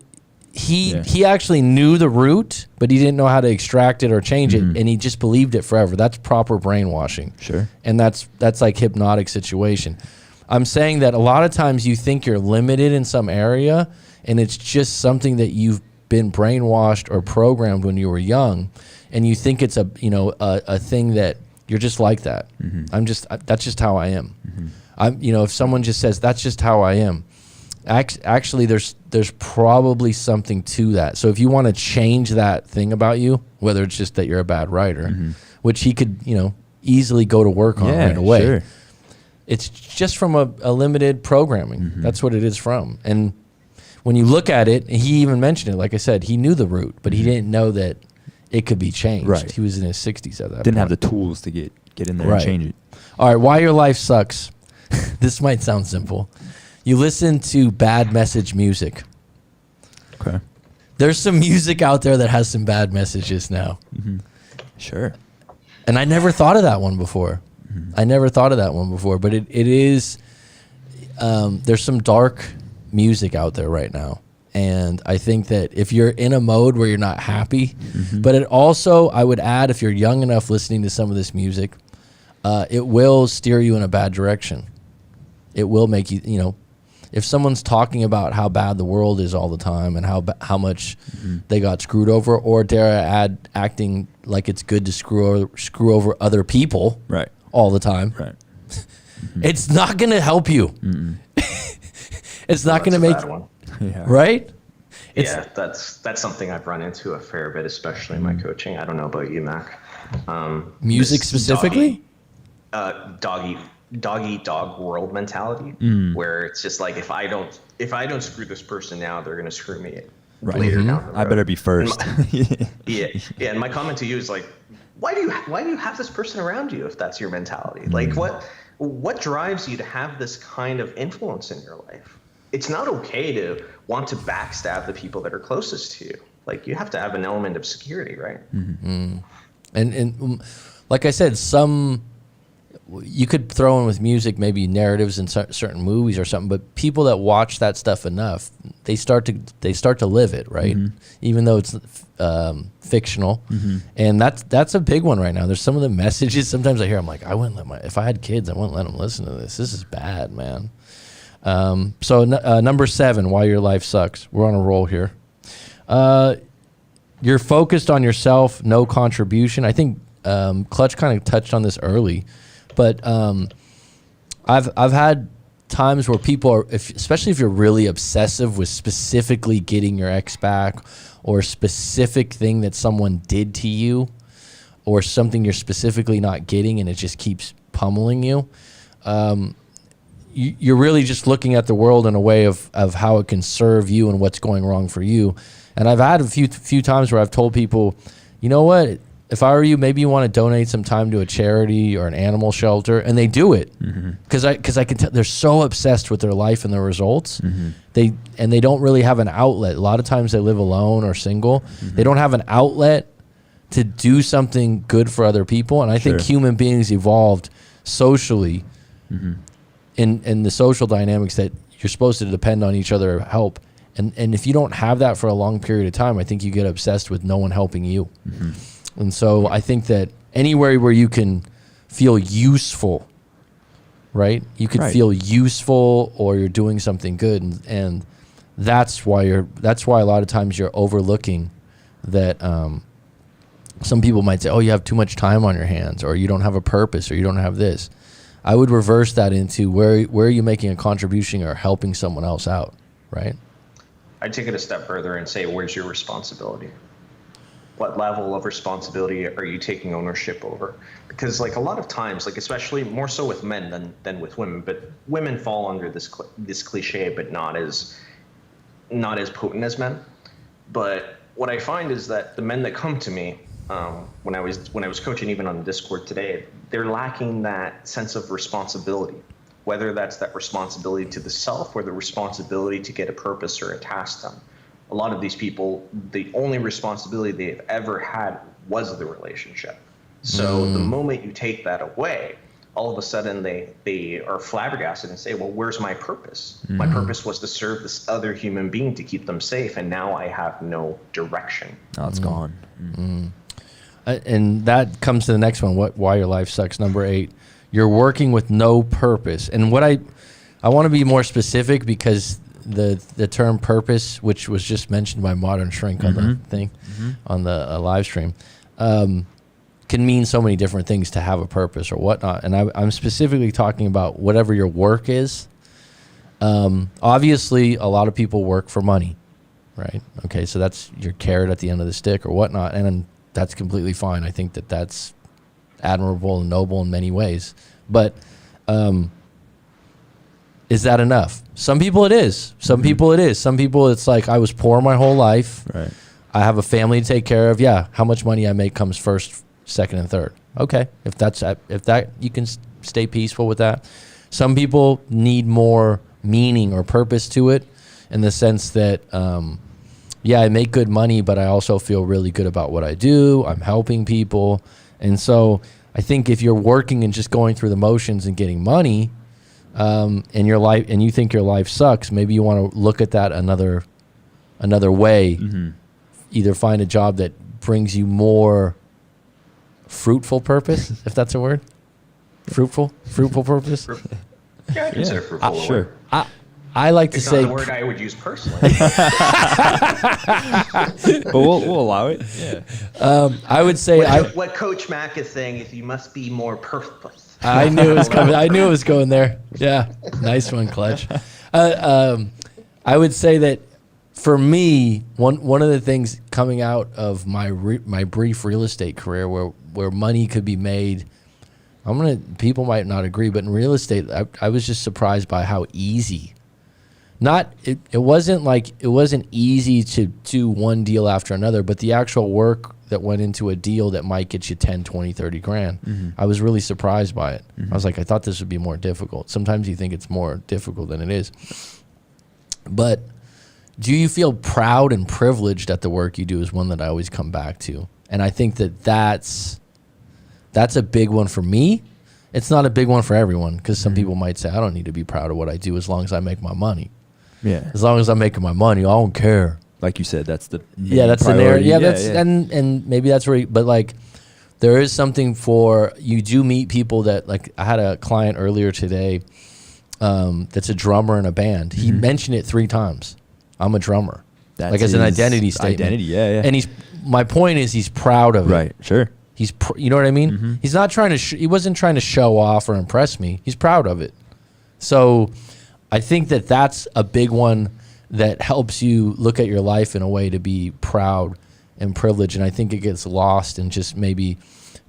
A: he actually knew the root, but he didn't know how to extract it or change it, and he just believed it forever. That's proper brainwashing. Sure. And that's like hypnotic situation. I'm saying that a lot of times you think you're limited in some area, and it's just something that you've been brainwashed or programmed when you were young, and you think it's a thing that you're just like that. That's just how I am. If someone just says that's just how I am, actually there's probably something to that. So if you want to change that thing about you, whether it's just that you're a bad writer, which he could easily go to work on right away. Sure. It's just from a limited programming. That's what it is from. And when you look at it, he even mentioned it, like I said, he knew the root, but he didn't know that it could be changed. Right. He was in his 60s at that
B: Didn't have the tools to get in there and change it.
A: All right, why your life sucks. This might sound simple. you listen to bad message music.
B: Okay.
A: There's some music out there that has some bad messages now.
B: Sure.
A: And I never thought of that one before. But it is, there's some dark music out there right now. And I think that if you're in a mode where you're not happy, but it also, I would add, if you're young enough listening to some of this music, it will steer you in a bad direction. It will make you, you know, if someone's talking about how bad the world is all the time and how much they got screwed over, or dare I add, acting like it's good to screw over other people
B: Right.
A: all the time,
B: Right.
A: it's not going to help you. It's not going to make,
B: Yeah.
A: right?
D: Yeah, that's something I've run into a fair bit, especially in my coaching. I don't know about you, Mac.
A: Music
D: this
A: specifically?
D: Dog eat dog world mentality, where it's just like, if I don't screw this person now, they're gonna screw me later down the road.
B: I better be first.
D: Yeah. And my comment to you is like, why do you have this person around you if that's your mentality? Like, what drives you to have this kind of influence in your life? It's not okay to want to backstab the people that are closest to you. Like, you have to have an element of security, right?
A: And like I said, you could throw in with music, maybe narratives in certain movies or something, but people that watch that stuff enough, they start to live it, right? Even though it's fictional. And that's a big one right now. There's some of the messages sometimes I hear, I'm like, if I had kids, I wouldn't let them listen to this. This is bad, man. So number 7, why your life sucks. We're on a roll here. You're focused on yourself, no contribution. I think Clutch kind of touched on this early, but I've had times where people are, especially if you're really obsessive with specifically getting your ex back, or a specific thing that someone did to you, or something you're specifically not getting, and it just keeps pummeling you. You're really just looking at the world in a way of how it can serve you and what's going wrong for you. And I've had a few times where I've told people, you know what, if I were you, maybe you want to donate some time to a charity or an animal shelter, and they do it because I can tell they're so obsessed with their life and their results. They don't really have an outlet. A lot of times they live alone or single. They don't have an outlet to do something good for other people. And I think human beings evolved socially in the social dynamics that you're supposed to depend on each other to help. And if you don't have that for a long period of time, I think you get obsessed with no one helping you. And so I think that anywhere where you can feel useful, right? You can feel useful, or you're doing something good, and that's why a lot of times you're overlooking that. Some people might say, "Oh, you have too much time on your hands, or you don't have a purpose, or you don't have this." I would reverse that into where are you making a contribution or helping someone else out, right?
D: I'd take it a step further and say, where's your responsibility? What level of responsibility are you taking ownership over? Because like a lot of times, like especially more so with men than with women, but women fall under this cliche, but not as potent as men. But what I find is that the men that come to me, when I was coaching, even on the Discord today, they're lacking that sense of responsibility, whether that's that responsibility to the self or the responsibility to get a purpose or a task done. A lot of these people, the only responsibility they've ever had was the relationship. So the moment you take that away, all of a sudden they are flabbergasted and say, well, where's my purpose? My purpose was to serve this other human being to keep them safe, and now I have no direction.
B: Now it's gone.
A: And that comes to the next one, why your life sucks. Number 8, you're working with no purpose. And what I want to be more specific, because the term purpose, which was just mentioned by Modern Shrink on the thing, on the live stream, can mean so many different things to have a purpose or whatnot. And I'm specifically talking about whatever your work is. Obviously, a lot of people work for money, right? Okay, so that's your carrot at the end of the stick or whatnot. And that's completely fine. I think that's admirable and noble in many ways. But is that enough? Some people it is. Some people it is. Some people it's like, I was poor my whole life.
B: Right.
A: I have a family to take care of. Yeah, how much money I make comes first, second, and third. Okay, if that you can stay peaceful with that. Some people need more meaning or purpose to it, in the sense that, yeah, I make good money, but I also feel really good about what I do. I'm helping people. And so I think if you're working and just going through the motions and getting money, and your life, and you think your life sucks, maybe you want to look at that another way. Either find a job that brings you more fruitful purpose, if that's a word. Fruitful purpose.
C: Yeah, I consider fruitful a
B: Sure.
C: word.
A: I like to
C: It's
A: say
C: not the word I would use personally.
B: But we'll allow it. Yeah.
A: I would say
D: What Coach Mack is saying is you must be more purpose.
A: I knew it was coming. I knew it was going there. Yeah, nice one, Clutch. I would say that for me, one of the things coming out of my brief real estate career, where money could be made, people might not agree, but in real estate, I was just surprised by how easy. It wasn't easy to do one deal after another, but the actual work that went into a deal that might get you 10, 20, 30 grand. I was really surprised by it. I was like, I thought this would be more difficult. Sometimes you think it's more difficult than it is. But do you feel proud and privileged at the work you do is one that I always come back to. And I think that's a big one for me. It's not a big one for everyone, because some people might say, I don't need to be proud of what I do as long as I make my money.
B: Yeah.
A: As long as I'm making my money, I don't care.
B: Like you said, that's the
A: That's
B: priority.
A: the narrative. And maybe that's where, but like, there is something for, you do meet people that, like, I had a client earlier today that's a drummer in a band. He mentioned it 3 times. I'm a drummer.
B: That's
A: like, as an
B: his
A: identity statement.
B: Identity, yeah.
A: And my point is, he's proud of it.
B: Right, sure.
A: You know what I mean? He's not trying to, he wasn't trying to show off or impress me. He's proud of it. So I think that's a big one that helps you look at your life in a way to be proud and privileged. And I think it gets lost in just maybe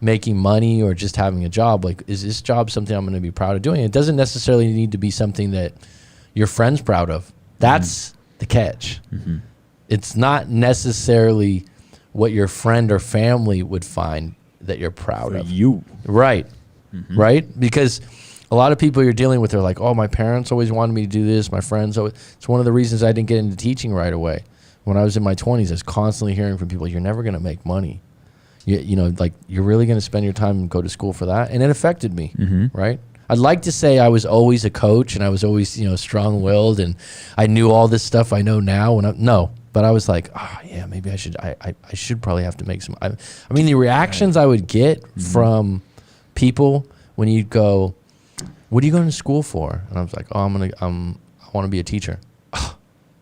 A: making money or just having a job. Like, is this job something I'm going to be proud of doing? It doesn't necessarily need to be something that your friend's proud of. That's the catch. It's not necessarily what your friend or family would find that you're proud of.
B: You.
A: Right. Right? Because a lot of people you're dealing with are like, oh, my parents always wanted me to do this. My friends always. It's one of the reasons I didn't get into teaching right away. When I was in my 20s, I was constantly hearing from people, you're never going to make money. You know, like, you're really going to spend your time and go to school for that? And it affected me, right? I'd like to say I was always a coach and I was always, strong-willed and I knew all this stuff I know now. No. But I was like, oh, yeah, maybe I should. I should probably have to make some. I mean, the reactions I would get from people when you'd go, "What are you going to school for?" And I was like, "Oh, I want to be a teacher."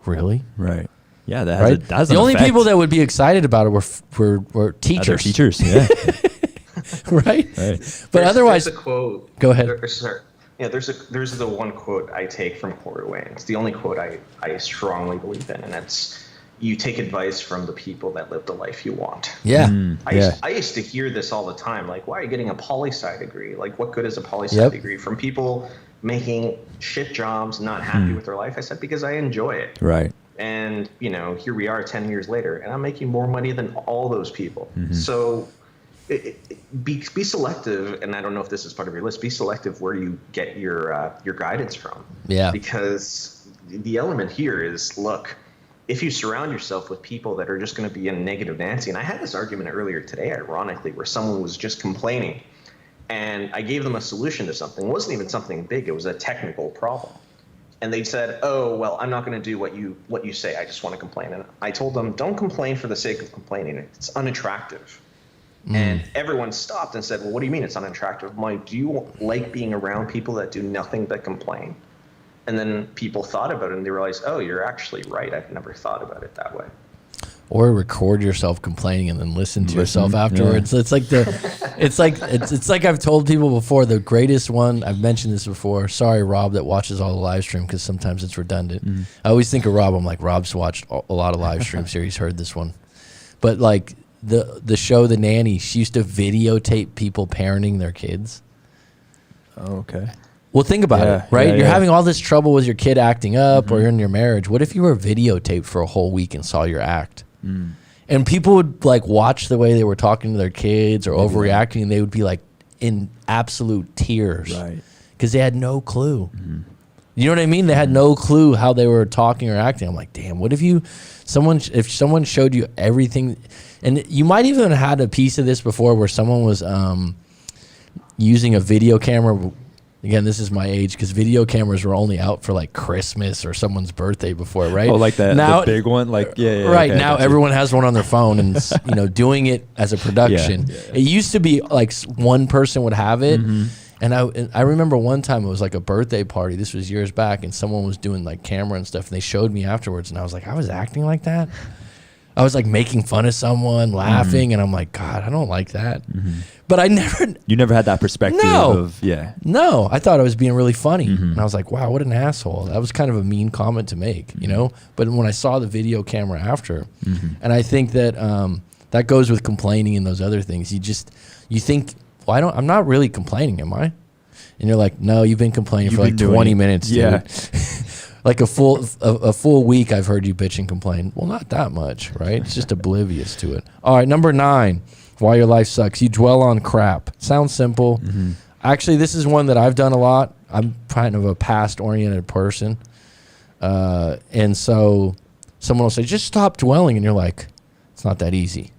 A: Really?
B: Right. Yeah.
A: That's the only people that would be excited about it were teachers.
B: Other teachers. Yeah.
A: Right. But otherwise,
C: there's a quote.
A: Go ahead.
C: There's the one quote I take from Corey Wayne. It's the only quote I strongly believe in, and it's, you take advice from the people that live the life you want.
A: Yeah.
C: I used to hear this all the time. Like, why are you getting a poli-sci degree? Like, what good is a poli-sci degree? From people making shit jobs, not happy with their life. I said, because I enjoy it.
B: Right.
C: And, here we are 10 years later, and I'm making more money than all those people. So be selective. And I don't know if this is part of your list. Be selective where you get your guidance from. Yeah. Because the element here is, look, if you surround yourself with people that are just going to be in negative Nancy, and I had this argument earlier today, ironically, where someone was just complaining, and I gave them a solution to something. It wasn't even something big. It was a technical problem. And they said, oh, well, I'm not going to do what you say. I just want to complain. And I told them, don't complain for the sake of complaining. It's unattractive. And everyone stopped and said, well, what do you mean it's unattractive? I'm like, do you like being around people that do nothing but complain? And then people thought about it and they realized, oh, you're actually right. I've never thought about it that way.
A: Or record yourself complaining and then listen to yourself afterwards. Yeah. It's like I've told people before, the greatest one, I've mentioned this before. Sorry, Rob, that watches all the live stream, because sometimes it's redundant. I always think of Rob. I'm like, Rob's watched a lot of live streams here. He's heard this one. But like the show The Nanny, she used to videotape people parenting their kids.
B: Oh, okay.
A: Well, think about it, right? You're having all this trouble with your kid acting up or in your marriage. What if you were videotaped for a whole week and saw your act? And people would like watch the way they were talking to their kids or overreacting, and they would be like in absolute tears, right? Because they had no clue. You know what I mean? They had no clue how they were talking or acting. I'm like, damn, what if someone showed you everything, and you might even have had a piece of this before where someone was using a video camera. Again, this is my age because video cameras were only out for like Christmas or someone's birthday before, right?
B: Oh, like the big one, like
A: right.
B: Okay,
A: now everyone has one on their phone and doing it as a production. It used to be like one person would have it, and I remember one time it was like a birthday party. This was years back, and someone was doing like camera and stuff, and they showed me afterwards, and I was like, I was acting like that. I was like making fun of someone, laughing, and I'm like, God, I don't like that. But
B: You never had that perspective of,
A: No, I thought I was being really funny. And I was like, wow, what an asshole. That was kind of a mean comment to make, you know? But when I saw the video camera after, and I think that that goes with complaining and those other things. You think, well, I'm not really complaining, am I? And you're like, no, you've been complaining for like 20 minutes, dude.
B: Yeah.
A: Like a full week I've heard you bitch and complain. Well, not that much, right? It's just oblivious to it. All right, number 9, why your life sucks. You dwell on crap. Sounds simple. Actually, this is one that I've done a lot. I'm kind of a past-oriented person. And so someone will say, just stop dwelling. And you're like, it's not that easy.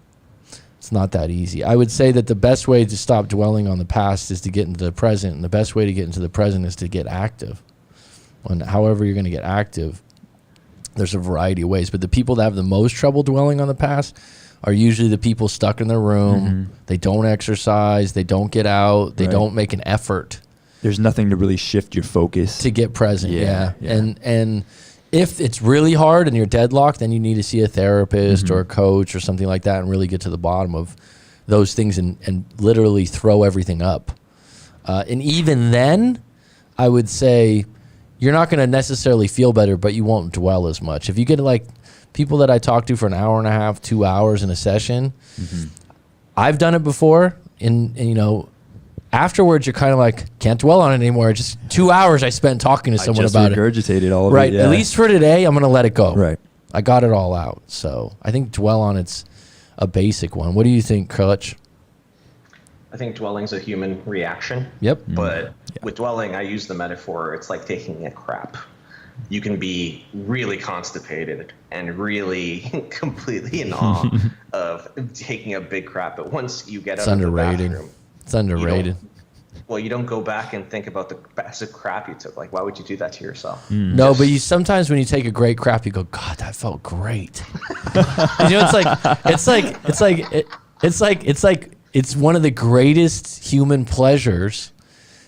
A: It's not that easy. I would say that the best way to stop dwelling on the past is to get into the present. And the best way to get into the present is to get active. And however you're going to get active, there's a variety of ways. But the people that have the most trouble dwelling on the past are usually the people stuck in their room. They don't exercise. They don't get out. They don't make an effort.
B: There's nothing to really shift your focus.
A: To get present, yeah. And if it's really hard and you're deadlocked, then you need to see a therapist or a coach or something like that and really get to the bottom of those things and literally throw everything up. And even then, I would say you're not going to necessarily feel better, but you won't dwell as much. If you get like people that I talk to for an hour and a half, 2 hours in a session, I've done it before, and you know, afterwards you're kind of like, can't dwell on it anymore. Just 2 hours I spent talking to someone about it.
B: Regurgitated all of it.
A: Right. At least for today, I'm going to let it go.
B: Right.
A: I got it all out. So I think dwell on it's a basic one. What do you think, Clutch?
D: I think dwelling's a human reaction.
A: Yep.
D: But with dwelling, I use the metaphor, it's like taking a crap. You can be really constipated and really completely in awe of taking a big crap. But once you get out of the bathroom,
A: it's underrated.
D: You don't go back and think about the massive crap you took. Like, why would you do that to yourself?
A: No, but you sometimes when you take a great crap, you go, God, that felt great. You know, it's one of the greatest human pleasures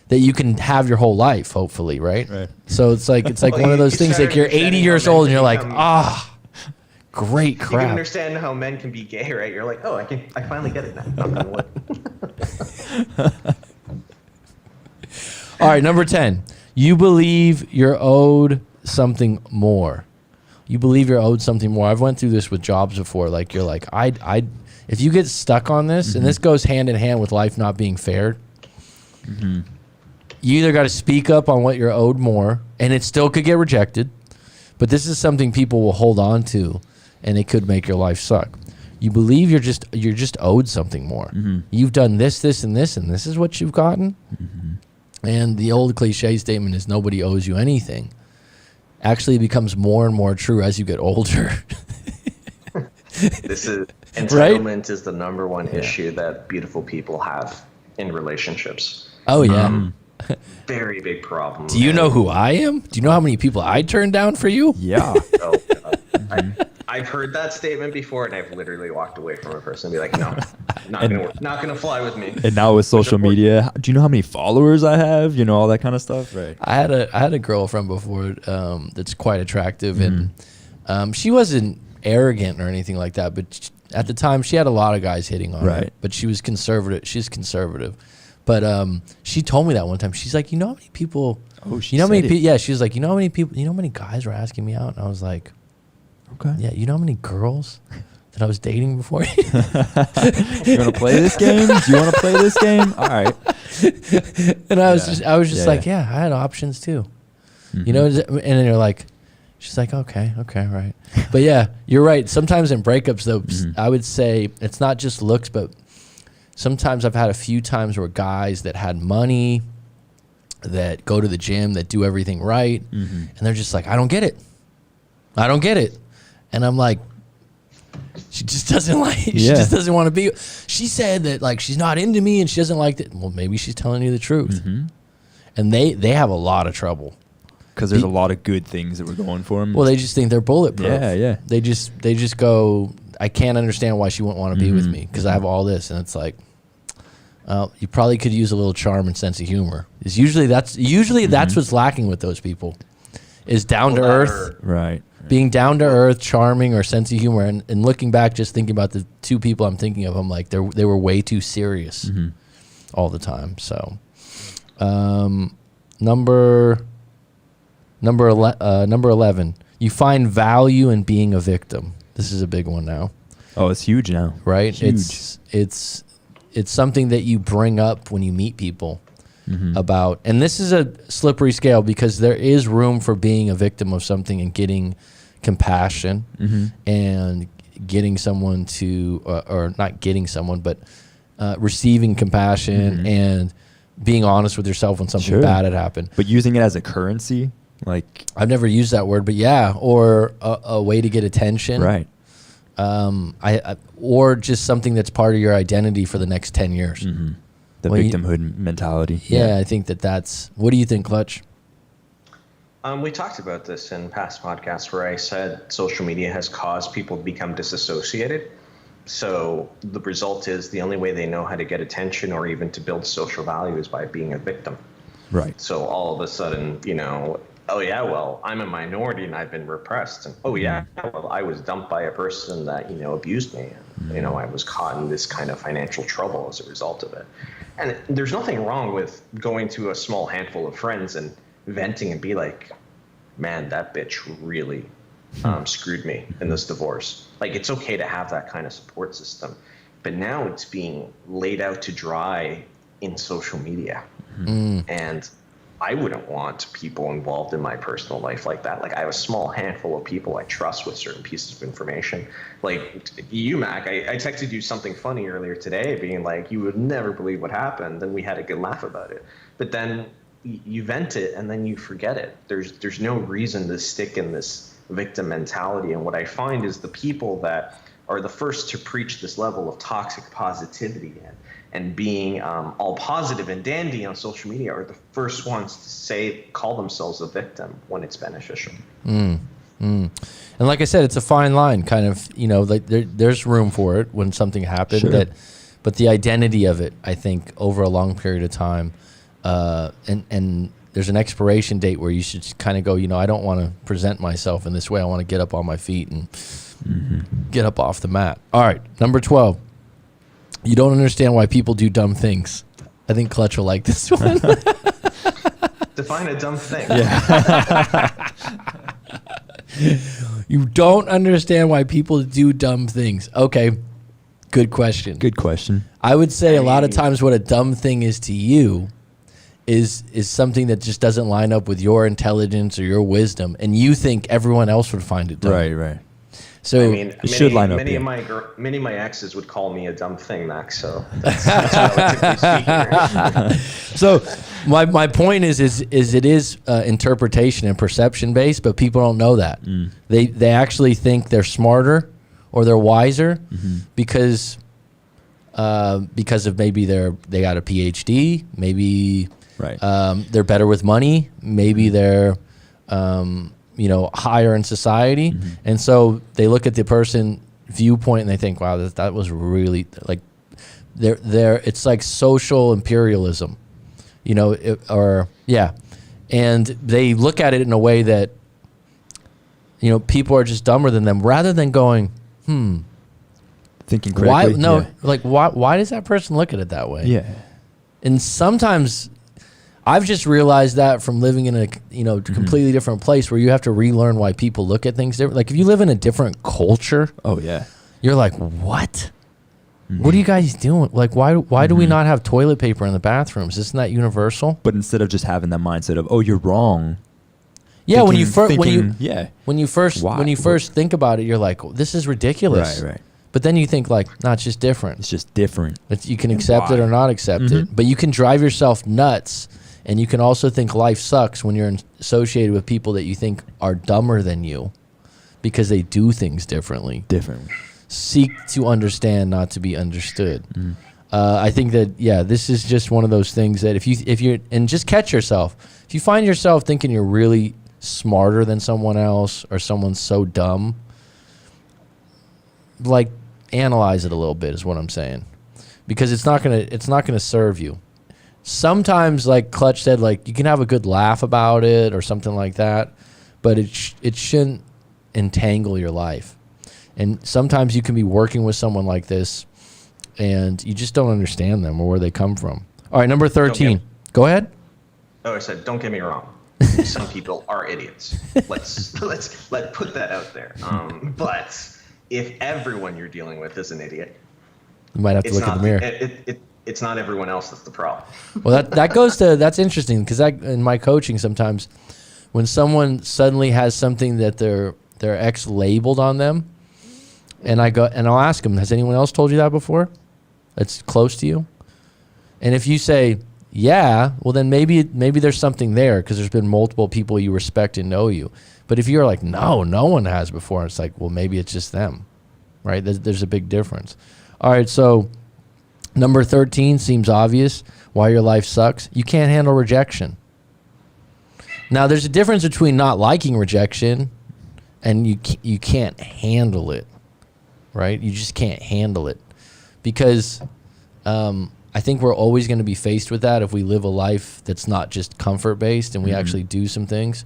A: that you can have your whole life, hopefully, right? Right. So it's like one of those things, like you're 80 years old and you're like, great crap.
D: You can understand how men can be gay, right? You're like, I finally get it now.
A: All right, number 10. You believe you're owed something more. You believe you're owed something more. I've went through this with jobs before. Like you're like, if you get stuck on this, and this goes hand in hand with life not being fair, you either got to speak up on what you're owed more, and it still could get rejected, but this is something people will hold on to, and it could make your life suck. You believe you're just owed something more. You've done this, and this is what you've gotten. And the old cliche statement is nobody owes you anything. Actually, it becomes more and more true as you get older.
D: This is entitlement is the number one issue that beautiful people have in relationships.
A: Oh yeah.
D: Very big problem.
A: Do you know who I am? Do you know how many people I turned down for you?
B: Yeah.
D: I've heard that statement before, and I've literally walked away from a person and be like, no, not gonna fly with me.
B: And now with social media, do you know how many followers I have? You know, all that kind of stuff, right?
A: I had a girlfriend before that's quite attractive, and she wasn't arrogant or anything like that, but at the time she had a lot of guys hitting on her, but she was conservative. She's conservative. But she told me that one time. She's like, you know how many people?
B: Oh, she
A: you know how many
B: said it.
A: Yeah, she was like, you know how many people? You know how many guys were asking me out? And I was like,
B: okay.
A: Yeah, you know how many girls that I was dating before?
B: You want to play this game? Do you want to play this game? All right.
A: And I was just like, yeah, I had options too. You know, and then you're like, she's like, okay, right. But yeah, you're right. Sometimes in breakups, though, I would say it's not just looks, but sometimes I've had a few times where guys that had money that go to the gym, that do everything right, and they're just like, I don't get it. And I'm like, she just doesn't like, she just doesn't want to be. She said that like she's not into me and she doesn't like that. Well, maybe she's telling you the truth. And they have a lot of trouble.
B: Because there's a lot of good things that were going for them.
A: Well, they just think they're bulletproof.
B: Yeah.
A: They just go, I can't understand why she wouldn't want to be with me because I have all this. And it's like, you probably could use a little charm and sense of humor. Is usually that's what's lacking with those people, is down to earth,
B: right?
A: Being down to earth, charming, or sense of humor. And looking back, just thinking about the two people I'm thinking of, I'm like, they were way too serious all the time. So, number 11, you find value in being a victim. This is a big one now.
B: Oh, it's huge now.
A: Right?
B: Huge.
A: It's something that you bring up when you meet people about, and this is a slippery scale because there is room for being a victim of something and getting compassion and getting someone to, or not getting someone, but receiving compassion and being honest with yourself when something bad had happened.
B: But using it as a currency, like,
A: I've never used that word, but yeah, or a way to get attention.
B: right.
A: Or just something that's part of your identity for the next 10 years.
B: The victimhood mentality.
A: Yeah, I think that's, what do you think, Clutch?
D: We talked about this in past podcasts where I said social media has caused people to become disassociated. So the result is the only way they know how to get attention or even to build social value is by being a victim.
B: Right.
D: So all of a sudden, oh yeah, well, I'm a minority and I've been repressed. And oh yeah, well, I was dumped by a person that, abused me. And, I was caught in this kind of financial trouble as a result of it. And there's nothing wrong with going to a small handful of friends and venting and be like, man, that bitch really screwed me in this divorce. Like, it's okay to have that kind of support system. But now it's being laid out to dry in social media. And I wouldn't want people involved in my personal life like that. Like, I have a small handful of people I trust with certain pieces of information. Like you, Mac, I texted you something funny earlier today, being like, you would never believe what happened. Then we had a good laugh about it. But then you vent it and then you forget it. There's no reason to stick in this victim mentality. And what I find is the people that are the first to preach this level of toxic positivity and being all positive and dandy on social media are the first ones to call themselves a victim when it's beneficial.
A: And like I said, it's a fine line, kind of, like there's room for it when something happened, but the identity of it, I think, over a long period of time, and there's an expiration date where you should kind of go, I don't want to present myself in this way. I want to get up on my feet and get up off the mat. All right, number 12. You don't understand why people do dumb things. I think Clutch will like this one.
D: Define a dumb thing.
B: Yeah.
A: You don't understand why people do dumb things. Okay, good question.
B: Good question.
A: I would say a lot of times what a dumb thing is to you is something that just doesn't line up with your intelligence or your wisdom, and you think everyone else would find it dumb.
B: Right.
A: So
B: it should line up.
D: Many of my exes would call me a dumb thing, Max. So that's relatively speaking.
A: So my point is it is interpretation and perception based, but people don't know that. They actually think they're smarter or they're wiser because of maybe they got a PhD, maybe they're better with money, maybe they're higher in society, and so they look at the person viewpoint and they think, wow, that was really like they're it's like social imperialism, and they look at it in a way that people are just dumber than them, rather than going
B: thinking critically.
A: Why does that person look at it that way?
B: Yeah.
A: And sometimes I've just realized that from living in a completely different place where you have to relearn why people look at things different. Like if you live in a different culture,
B: oh yeah,
A: you're like, what? What are you guys doing? Like why do we not have toilet paper in the bathrooms? Isn't that universal?
B: But instead of just having that mindset of, oh, you're wrong.
A: Yeah, when you
B: Why?
A: first think about it, you're like, oh, this is ridiculous.
B: Right.
A: But then you think like, no, it's just different.
B: It's just different.
A: You can accept it or not accept it, but you can drive yourself nuts And you can also think life sucks when you're associated with people that you think are dumber than you because they do things differently. Seek to understand, not to be understood. I think that, this is just one of those things that if you're, and just catch yourself. If you find yourself thinking you're really smarter than someone else or someone's so dumb, like, analyze it a little bit is what I'm saying. Because it's not gonna serve you. Sometimes, like Clutch said, like, you can have a good laugh about it or something like that, but it shouldn't entangle your life. And sometimes you can be working with someone like this and you just don't understand them or where they come from. All right, number 13. Go ahead.
D: Oh, I said, don't get me wrong. Some people are idiots. Let's put that out there. But if everyone you're dealing with is an idiot,
A: you might have to look in the mirror.
D: It's not everyone else that's the problem.
A: Well, that's interesting because in my coaching sometimes when someone suddenly has something that their ex labeled on them, and I'll ask them, has anyone else told you that before? That's close to you? And if you say, yeah, well then maybe there's something there because there's been multiple people you respect and know you. But if you're like, no one has before, it's like, well, maybe it's just them, right? There's a big difference. All right, so number 13 seems obvious why your life sucks. You can't handle rejection. Now, there's a difference between not liking rejection and you can't handle it, right? You just can't handle it because I think we're always going to be faced with that if we live a life that's not just comfort-based and we actually do some things.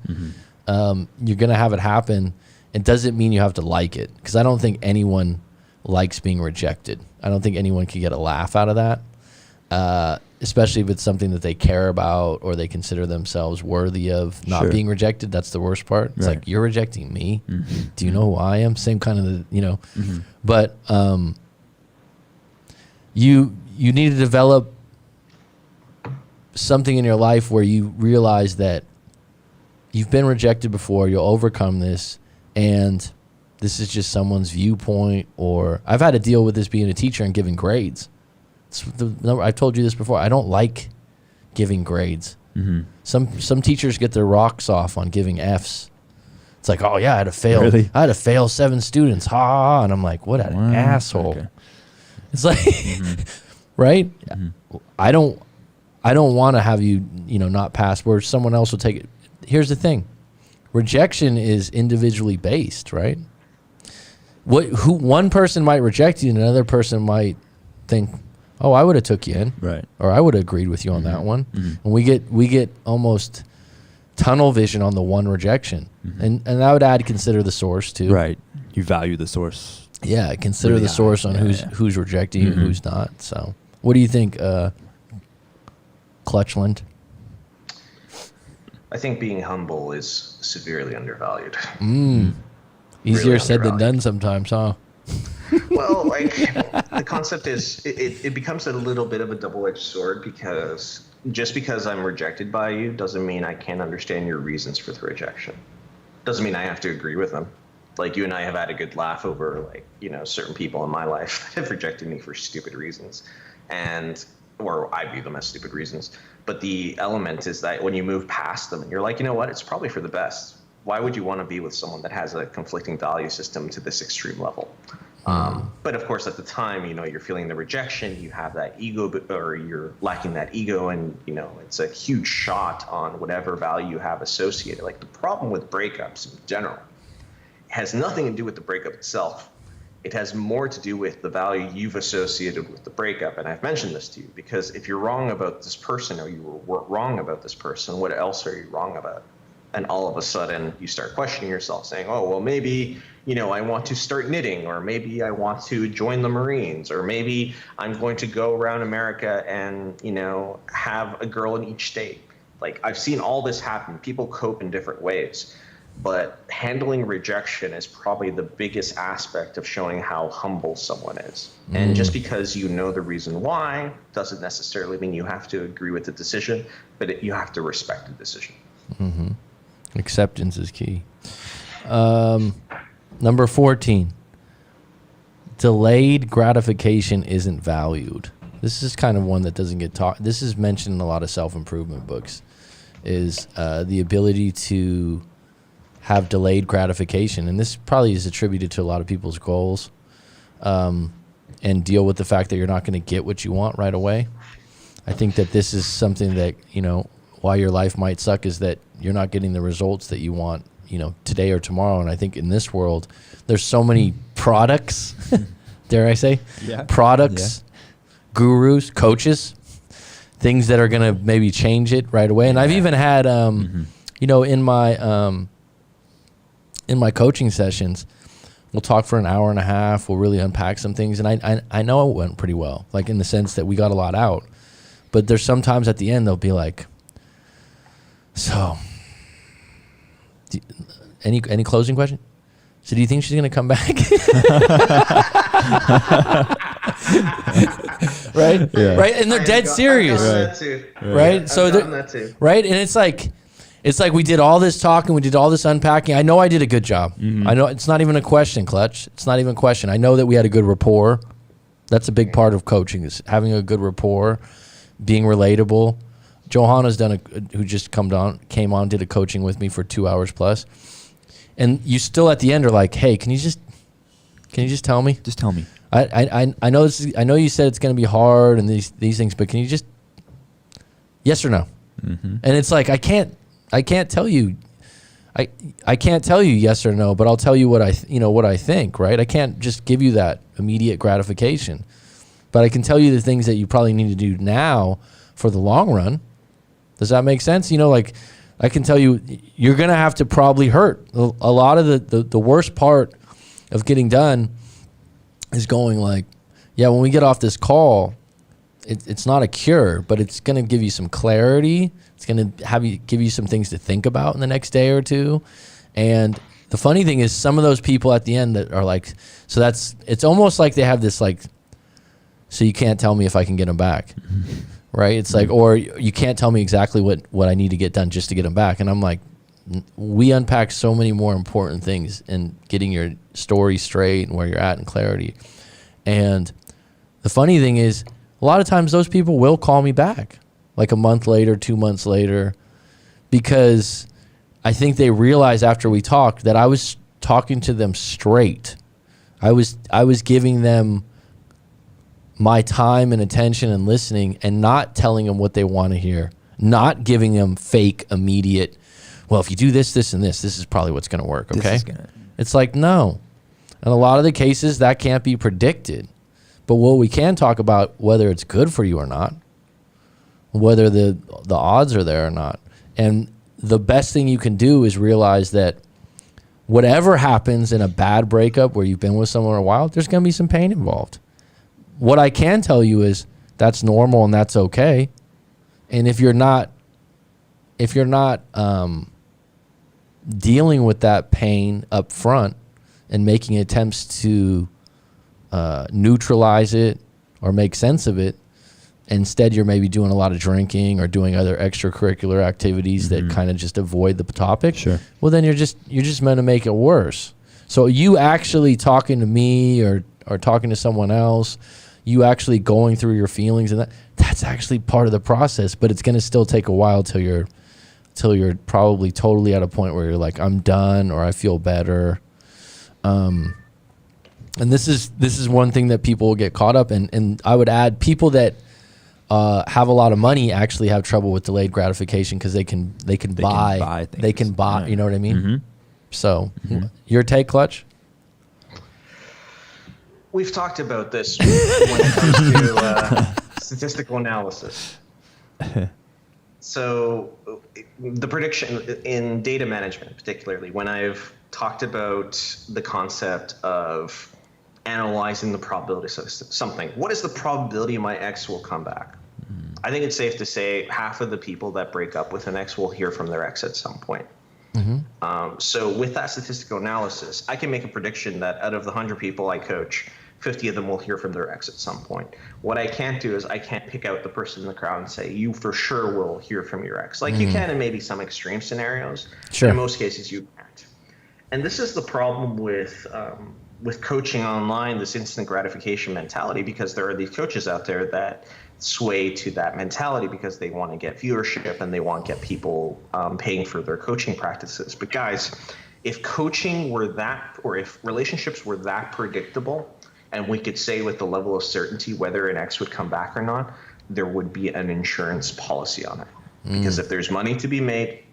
A: You're going to have it happen. It doesn't mean you have to like it because I don't think anyone likes being rejected. I don't think anyone can get a laugh out of that, especially if it's something that they care about or they consider themselves worthy of not being rejected. That's the worst part. It's like, you're rejecting me? Do you know who I am? Same kind of, But you need to develop something in your life where you realize that you've been rejected before, you'll overcome this, and this is just someone's viewpoint. Or I've had to deal with this being a teacher and giving grades. I've told you this before. I don't like giving grades. Some teachers get their rocks off on giving Fs. It's like, oh yeah, I had to fail.
B: Really?
A: I had to fail 7 students. Ha! And I'm like, what an asshole. Okay. It's like, right? I don't want to have you, not pass where someone else will take it. Here's the thing. Rejection is individually based, right? One person might reject you and another person might think, oh, I would have took you in.
B: Right.
A: Or I would have agreed with you on that one. And we get almost tunnel vision on the one rejection. And I would add consider the source too.
B: Right. You value the source.
A: Yeah, consider really the source on who's rejecting you and who's not. So what do you think, Clutchland?
D: I think being humble is severely undervalued.
A: Easier
D: Really
A: said than done sometimes, huh?
D: Well, like, the concept is it becomes a little bit of a double-edged sword because just because I'm rejected by you doesn't mean I can't understand your reasons for the rejection. Doesn't mean I have to agree with them. Like, you and I have had a good laugh over, like, certain people in my life that have rejected me for stupid reasons, or I view them as stupid reasons. But the element is that when you move past them and you're like, you know what, it's probably for the best. Why would you want to be with someone that has a conflicting value system to this extreme level? But of course, at the time, you're feeling the rejection, you have that ego, or you're lacking that ego, and it's a huge shot on whatever value you have associated. Like, the problem with breakups in general has nothing to do with the breakup itself. It has more to do with the value you've associated with the breakup. And I've mentioned this to you because if you're wrong about this person, or you were wrong about this person, what else are you wrong about? And all of a sudden you start questioning yourself, saying, oh, well, maybe, I want to start knitting, or maybe I want to join the Marines, or maybe I'm going to go around America and, have a girl in each state. Like, I've seen all this happen. People cope in different ways. But handling rejection is probably the biggest aspect of showing how humble someone is. And just because you know the reason why doesn't necessarily mean you have to agree with the decision, but you have to respect the decision.
A: Acceptance is key. Number 14. Delayed gratification isn't valued. This is kind of one that doesn't get taught. This is mentioned in a lot of self-improvement books. is the ability to have delayed gratification. And this probably is attributed to a lot of people's goals, and deal with the fact that you're not going to get what you want right away. I think that this is something that, why your life might suck is that you're not getting the results that you want, today or tomorrow. And I think in this world, there's so many products, dare I say, products, gurus, coaches, things that are going to maybe change it right away. And I've even had, in my coaching sessions, we'll talk for an hour and a half. We'll really unpack some things. And I know it went pretty well, like in the sense that we got a lot out. But there's sometimes at the end, they'll be like, so, any closing question? So do you think she's going to come back? Right? Yeah. Right? And they're dead serious. Right? So right? And it's like we did all this talking, we did all this unpacking. I know I did a good job. I know it's not even a question, Clutch. It's not even a question. I know that we had a good rapport. That's a big part of coaching, is having a good rapport, being relatable. Johanna's who just came on, did a coaching with me for 2 hours plus. And you still at the end are like, hey, can you just tell me?
B: Just tell me.
A: I know I know you said it's going to be hard and these things, but can you just yes or no? And it's like I can't tell you I can't tell you yes or no, but I'll tell you what I think, right? I can't just give you that immediate gratification. But I can tell you the things that you probably need to do now for the long run. Does that make sense? Like I can tell you, you're going to have to probably hurt. A lot of the worst part of getting done is going like, yeah, when we get off this call, it's not a cure, but it's going to give you some clarity. It's going to give you some things to think about in the next day or two. And the funny thing is some of those people at the end that are like, it's almost like they have this like, so you can't tell me if I can get them back. Right? It's like, or you can't tell me exactly what I need to get done just to get them back. And I'm like, we unpack so many more important things in getting your story straight and where you're at and clarity. And the funny thing is, a lot of times those people will call me back like a month later, 2 months later, because I think they realize after we talked that I was talking to them straight. I was giving them my time and attention and listening and not telling them what they want to hear, not giving them fake, immediate, well, if you do this, this, and this is probably what's going to work, okay? It's like, no. In a lot of the cases, that can't be predicted. But what we can talk about, whether it's good for you or not, whether the odds are there or not. And the best thing you can do is realize that whatever happens in a bad breakup where you've been with someone a while, there's going to be some pain involved. What I can tell you is that's normal and that's okay. And if you're not dealing with that pain up front and making attempts to neutralize it or make sense of it, instead you're maybe doing a lot of drinking or doing other extracurricular activities that kind of just avoid the topic. Sure. Well, then you're just going to make it worse. So you actually talking to me or talking to someone else, you actually going through your feelings and that's actually part of the process, but it's going to still take a while till you're probably totally at a point where you're like, I'm done or I feel better. And this is one thing that people will get caught up in. And I would add, people that have a lot of money actually have trouble with delayed gratification because they can buy things. They can buy, you know what I mean? So your take, Clutch?
D: We've talked about this when it comes to statistical analysis. So the prediction in data management, particularly when I've talked about the concept of analyzing the probability of something, what is the probability my ex will come back? I think it's safe to say half of the people that break up with an ex will hear from their ex at some point. So with that statistical analysis, I can make a prediction that out of the 100 people I coach, 50 of them will hear from their ex at some point. What I can't do is I can't pick out the person in the crowd and say, you for sure will hear from your ex. Like you can in maybe some extreme scenarios, but in most cases you can't. And this is the problem with with coaching online, this instant gratification mentality, because there are these coaches out there that sway to that mentality because they want to get viewership and they want to get people paying for their coaching practices. But guys, if coaching were that, or if relationships were that predictable, and we could say with the level of certainty whether an ex would come back or not, there would be an insurance policy on it. Because if there's money to be made,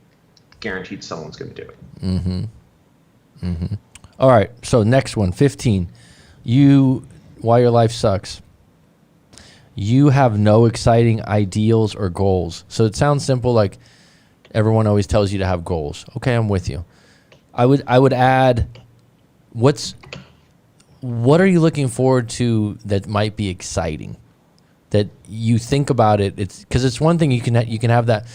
D: guaranteed someone's going to do it.
A: All right. So next one, 15. Why your life sucks. You have no exciting ideals or goals. So it sounds simple, like everyone always tells you to have goals. Okay, I'm with you. I would add, what are you looking forward to that might be exciting? That you think about it. It's because it's one thing you can have that.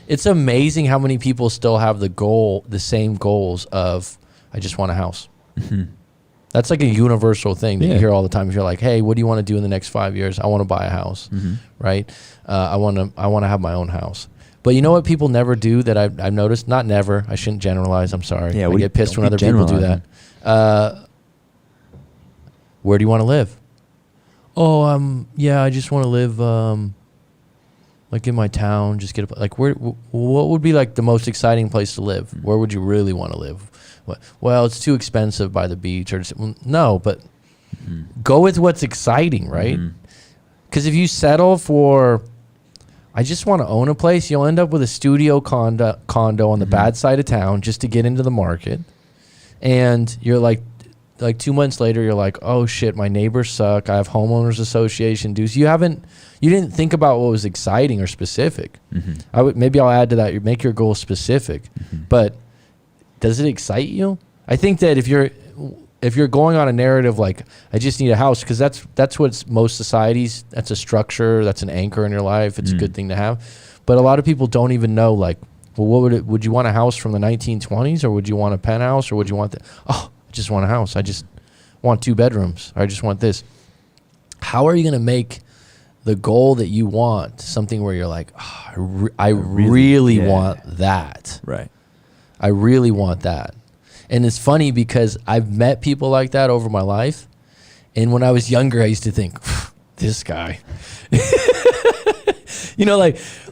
A: It's amazing how many people still have the same goals of, I just want a house. That's like a universal thing that you hear all the time. If you're like, hey, what do you want to do in the next 5 years? I want to buy a house, right? I want to have my own house. But you know what people never do that I've noticed? Not never. I shouldn't generalize. I'm sorry.
B: Yeah,
A: I get pissed when other people do that. Where do you want to live? Oh, yeah, I just want to live like in my town. Just get what would be like the most exciting place to live? Where would you really want to live? Well, it's too expensive by the beach, or no, but go with what's exciting, right? Because if you settle for, I just want to own a place, you'll end up with a studio condo on the bad side of town just to get into the market, and you're like 2 months later, you're like, oh shit, my neighbors suck. I have homeowners association dues. You didn't think about what was exciting or specific. Maybe I'll add to that. You make your goals specific, but does it excite you? I think that if you're going on a narrative like, I just need a house, because that's what most societies, that's a structure, that's an anchor in your life. It's a good thing to have. But a lot of people don't even know, like, well, would you want a house from the 1920s, or would you want a penthouse, or would you want I just want a house. I just want 2 bedrooms. Or I just want this. How are you going to make the goal that you want something where you're like, I really want that.
B: Right.
A: I really want that. And it's funny because I've met people like that over my life. And when I was younger, I used to think, this guy.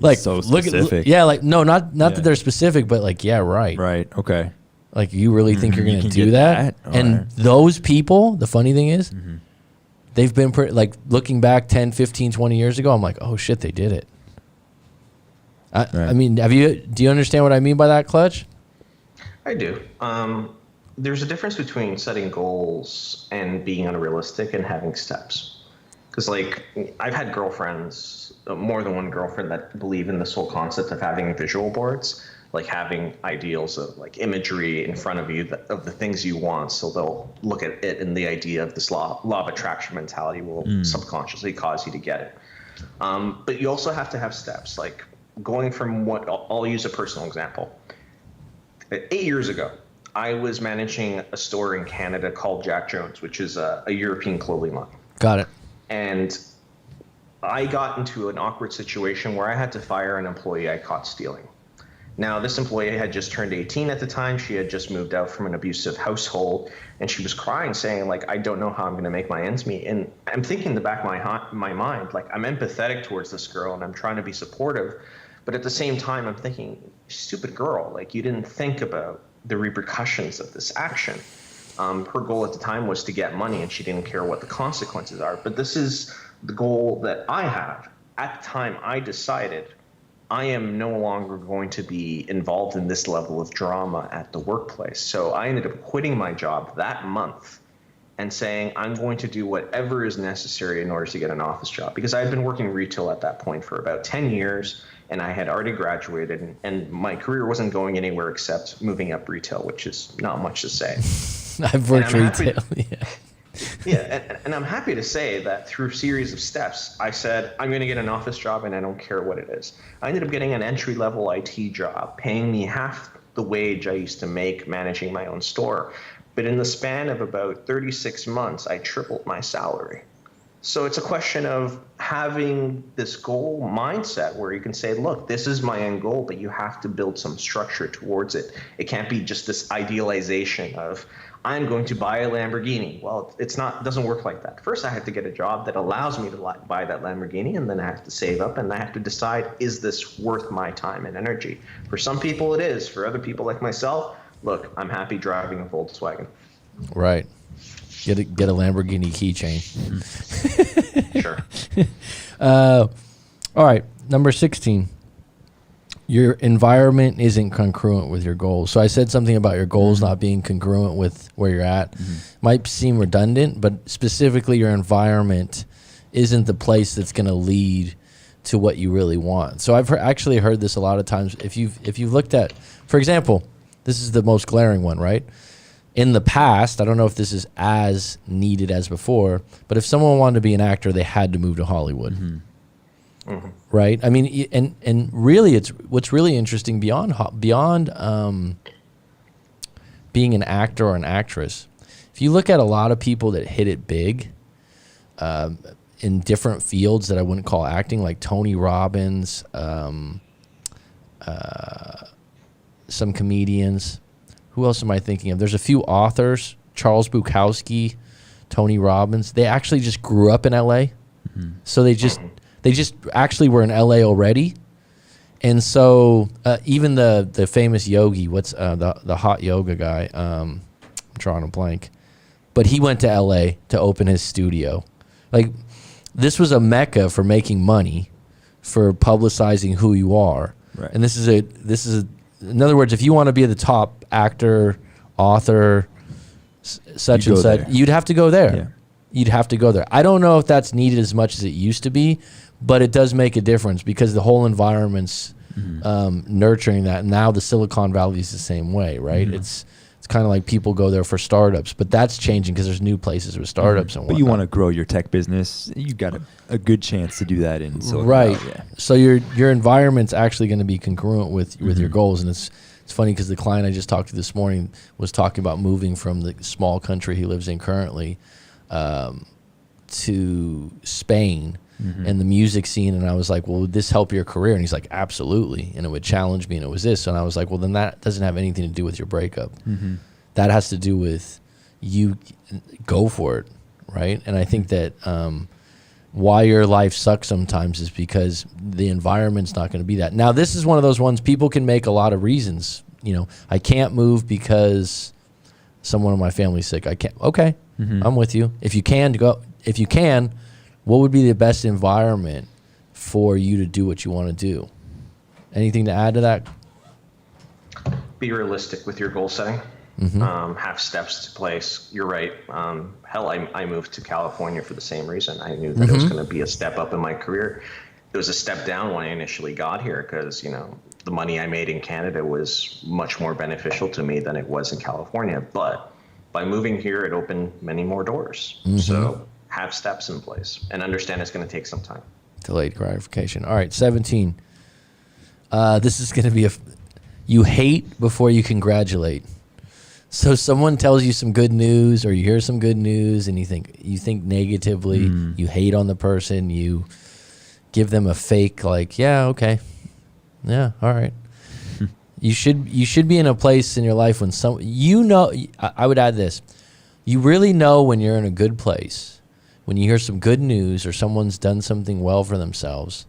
A: like
B: so specific.
A: Not that they're specific, but like, yeah, right.
B: Right. Okay.
A: Like, you really think you're going to do that?
B: All
A: and
B: right.
A: those people, the funny thing is, they've been like, looking back 10, 15, 20 years ago, I'm like, oh shit, they did it. I mean, do you understand what I mean by that, Clutch?
D: I do. There's a difference between setting goals and being unrealistic and having steps. Because, like, I've had girlfriends, more than one girlfriend, that believe in this whole concept of having visual boards, like having ideals of like imagery in front of you of the things you want. So they'll look at it and the idea of this law of attraction mentality will subconsciously cause you to get it. But you also have to have steps, like going from I'll use a personal example. 8 years ago, I was managing a store in Canada called Jack Jones, which is a European clothing line.
A: Got it.
D: And I got into an awkward situation where I had to fire an employee I caught stealing. Now, this employee had just turned 18 at the time. She had just moved out from an abusive household, and she was crying, saying, like, I don't know how I'm going to make my ends meet. And I'm thinking in the back of my mind, like, I'm empathetic towards this girl, and I'm trying to be supportive. But at the same time, I'm thinking, stupid girl, like, you didn't think about the repercussions of this action. Her goal at the time was to get money, and she didn't care what the consequences are. But this is the goal that I have. At the time, I decided I am no longer going to be involved in this level of drama at the workplace. So I ended up quitting my job that month and saying, I'm going to do whatever is necessary in order to get an office job. Because I had been working retail at that point for about 10 years, and I had already graduated, and my career wasn't going anywhere except moving up retail, which is not much to say.
A: I've worked retail,
D: and I'm happy to say that through a series of steps, I said, I'm going to get an office job, and I don't care what it is. I ended up getting an entry-level IT job, paying me half the wage I used to make managing my own store. But in the span of about 36 months, I tripled my salary. So it's a question of having this goal mindset where you can say, look, this is my end goal, but you have to build some structure towards it. It can't be just this idealization of, I'm going to buy a Lamborghini. Well, doesn't work like that. First, I have to get a job that allows me to buy that Lamborghini, and then I have to save up, and I have to decide, is this worth my time and energy? For some people, it is. For other people like myself, look, I'm happy driving a Volkswagen.
A: Right. Get a Lamborghini keychain.
D: Sure.
A: All right. Number 16. Your environment isn't congruent with your goals. So I said something about your goals not being congruent with where you're at. Might seem redundant, but specifically your environment isn't the place that's going to lead to what you really want. So I've actually heard this a lot of times. If you've looked at, for example, this is the most glaring one, right? In the past, I don't know if this is as needed as before, but if someone wanted to be an actor, they had to move to Hollywood. Right? I mean, and really, it's what's really interesting beyond being an actor or an actress. If you look at a lot of people that hit it big in different fields that I wouldn't call acting, like Tony Robbins, some comedians. Who else am I thinking of? There's a few authors, Charles Bukowski, Tony Robbins. They actually just grew up in LA. So they just actually were in LA already. And so even the famous yogi, the hot yoga guy, I'm drawing a blank, but he went to LA to open his studio. Like, this was a mecca for making money, for publicizing who you are.
B: Right.
A: And this is in other words, if you want to be the top actor, author, such and such, you'd have to go there.
B: Yeah.
A: You'd have to go there. I don't know if that's needed as much as it used to be, but it does make a difference because the whole environment's nurturing that. And now the Silicon Valley is the same way, right? It's kind of like people go there for startups, but that's changing because there's new places with startups and whatnot.
B: But you want to grow your tech business, you got a good chance to do that in Silicon
A: Right.
B: Valley. Yeah.
A: So your environment's actually going to be congruent with your goals. And it's funny because the client I just talked to this morning was talking about moving from the small country he lives in currently to Spain and the music scene. And I was like, well, would this help your career? And he's like, absolutely. And it would challenge me, and it was this. And I was like, well, then that doesn't have anything to do with your breakup. That has to do with you go for it, right? And I think that why your life sucks sometimes is because the environment's not going to be that. Now, this is one of those ones people can make a lot of reasons. You know, I can't move because someone in my family's sick. I can't. Okay, I'm with you. If you can go, what would be the best environment for you to do what you want to do? Anything to add to that?
D: Be realistic with your goal setting. Have steps to place. You're right. Hell, I moved to California for the same reason. I knew that it was going to be a step up in my career. It was a step down when I initially got here because, the money I made in Canada was much more beneficial to me than it was in California. But by moving here, it opened many more doors. So have steps in place and understand it's going to take some time.
A: Delayed gratification. All right, 17. This is going to be you hate before you congratulate. So someone tells you some good news, or you hear some good news, and you think negatively. You hate on the person. You give them a fake, like, yeah, okay, yeah, all right. You should be in a place in your life when I would add this. You really know when you're in a good place when you hear some good news or someone's done something well for themselves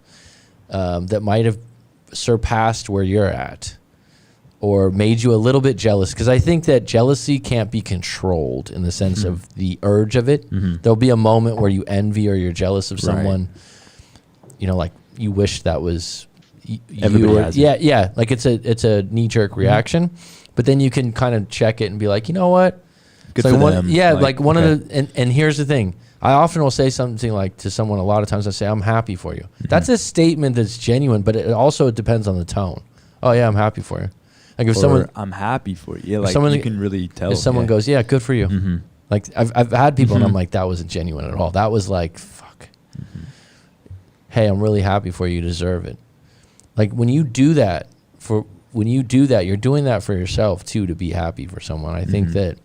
A: that might have surpassed where you're at, or made you a little bit jealous. Because I think that jealousy can't be controlled in the sense of the urge of it. There'll be a moment where you envy or you're jealous of someone, like you wish that was
B: Everybody has it.
A: Yeah. Like it's a knee-jerk reaction. But then you can kind of check it and be like, you know what?
B: Good
A: for
B: them.
A: Yeah, like one of the, and here's the thing. I often will say something like to someone, a lot of times I say, I'm happy for you. That's a statement that's genuine, but it depends on the tone. Oh yeah, I'm happy for you. Like if someone,
B: I'm happy for you. Yeah, like
A: someone,
B: you can really tell.
A: If someone goes, yeah, good for you. Like I've had people and I'm like, that wasn't genuine at all. That was like, fuck. Hey, I'm really happy for you. You deserve it. Like when you do that, you're doing that for yourself too, to be happy for someone. I think that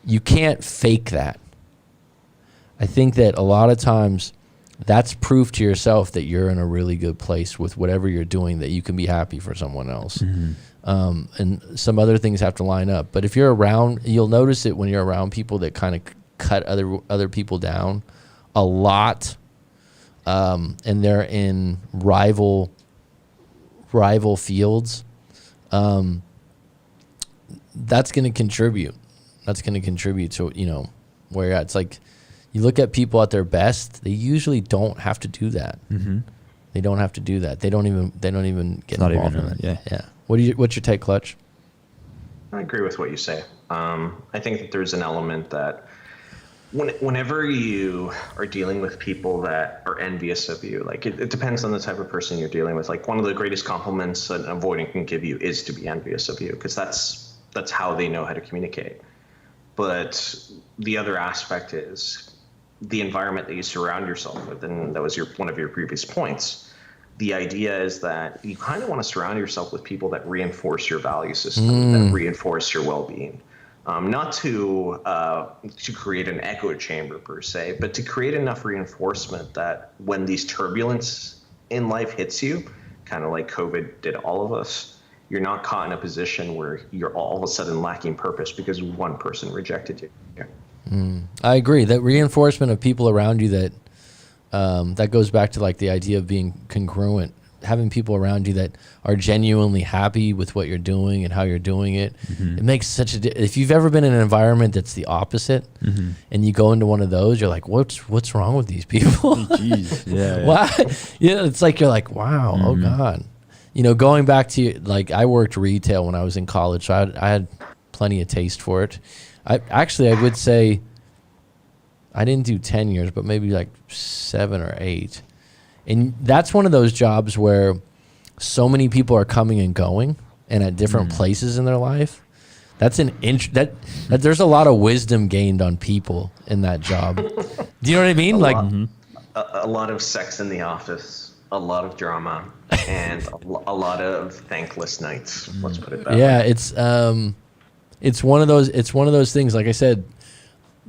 A: you can't fake that. I think that a lot of times that's proof to yourself that you're in a really good place with whatever you're doing, that you can be happy for someone else. And some other things have to line up. But if you're around, you'll notice it when you're around people that kind of cut other people down a lot, and they're in rival fields. That's going to contribute. That's going to contribute to, you know, where you're at. It's like you look at people at their best, they usually don't have to do that. They don't have to do that. They don't even get involved in it. Yeah. What's your take, Clutch?
D: I agree with what you say. I think that there's an element that whenever you are dealing with people that are envious of you, like it depends on the type of person you're dealing with. Like one of the greatest compliments an avoidant can give you is to be envious of you, because that's how they know how to communicate. But the other aspect is the environment that you surround yourself with, and that was one of your previous points. The idea is that you kind of want to surround yourself with people that reinforce your value system, that reinforce your well-being. Not to create an echo chamber per se, but to create enough reinforcement that when these turbulence in life hits you, kind of like COVID did all of us, you're not caught in a position where you're all of a sudden lacking purpose because one person rejected you.
A: I agree. That reinforcement of people around you, that goes back to like the idea of being congruent, having people around you that are genuinely happy with what you're doing and how you're doing it. It makes such a if you've ever been in an environment that's the opposite, and you go into one of those, you're like, what's wrong with these people?
B: Jeez. Yeah.
A: Why? Yeah, it's like you're like, wow, oh God. You know, going back to, like, I worked retail when I was in college, so I had plenty of taste for it. I would say I didn't do 10 years, but maybe like 7 or 8. And that's one of those jobs where so many people are coming and going and at different places in their life. That's that there's a lot of wisdom gained on people in that job. Do you know what I mean?
D: A lot of sex in the office, a lot of drama, and a lot of thankless nights. Let's put it that way.
A: Yeah, it's one of those things. Like I said,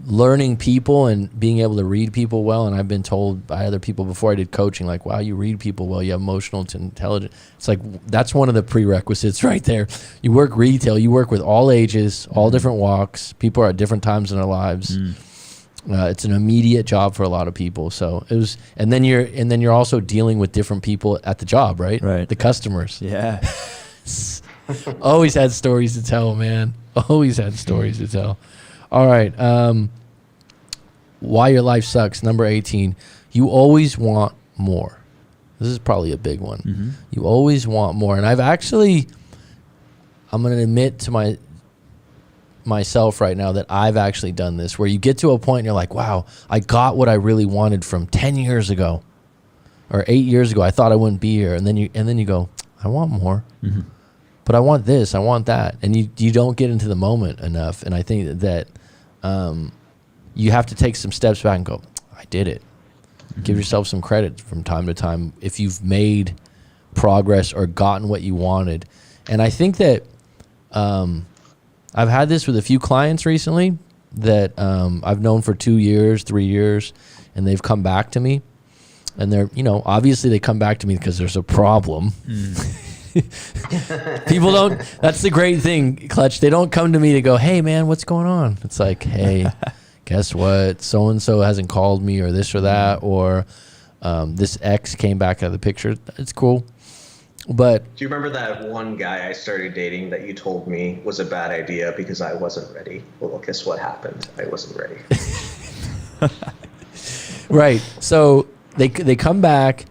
A: learning people and being able to read people well. And I've been told by other people before I did coaching, like, wow, you read people well, you have emotional intelligence. It's like, that's one of the prerequisites right there. You work retail, you work with all ages, all different walks. People are at different times in their lives. It's an immediate job for a lot of people. So it was, and then you're also dealing with different people at the job, right?
B: Right.
A: The customers.
B: Yeah.
A: Always had stories to tell, man. Always had stories to tell. All right. Why your life sucks. Number 18. You always want more. This is probably a big one. You always want more. And I'm going to admit to myself right now that I've actually done this, where you get to a point and you're like, wow, I got what I really wanted from 10 years ago or 8 years ago. I thought I wouldn't be here. And then you go, I want more. But I want this, I want that. And you don't get into the moment enough. And I think that you have to take some steps back and go, I did it. Give yourself some credit from time to time if you've made progress or gotten what you wanted. And I think that I've had this with a few clients recently that I've known for 2 years, 3 years, and they've come back to me. And they're, obviously they come back to me because there's a problem. People don't, that's the great thing, Clutch. They don't come to me to go, hey man, what's going on? It's like, hey, guess what? So-and-so hasn't called me, or this or that, or this ex came back out of the picture. It's cool. But
D: do you remember that one guy I started dating that you told me was a bad idea because I wasn't ready? Well, guess what happened? I wasn't ready.
A: Right. So they come back.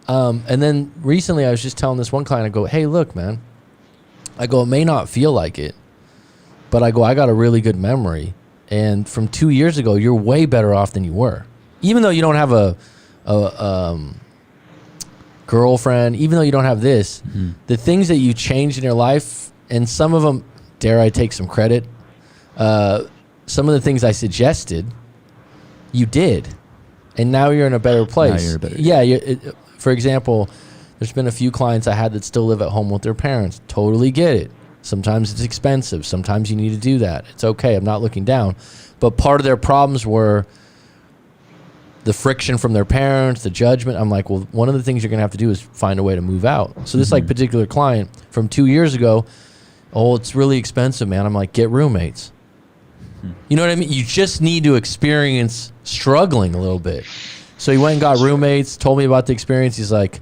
A: And then recently I was just telling this one client, I go, hey, look, man, I go, it may not feel like it, but I go, I got a really good memory. And from 2 years ago, you're way better off than you were. Even though you don't have a girlfriend, even though you don't have this, the things that you changed in your life, and some of them, dare I take some credit, some of the things I suggested, you did. And now you're in a better place.
B: Now you're better.
A: Yeah. For example, there's been a few clients I had that still live at home with their parents. Totally get it. Sometimes it's expensive. Sometimes you need to do that. It's okay. I'm not looking down. But part of their problems were the friction from their parents, the judgment. I'm like, well, one of the things you're gonna have to do is find a way to move out. So this like particular client from 2 years ago, oh, it's really expensive, man. I'm like, get roommates. You know what I mean? You just need to experience struggling a little bit. So he went and got roommates, told me about the experience. He's like,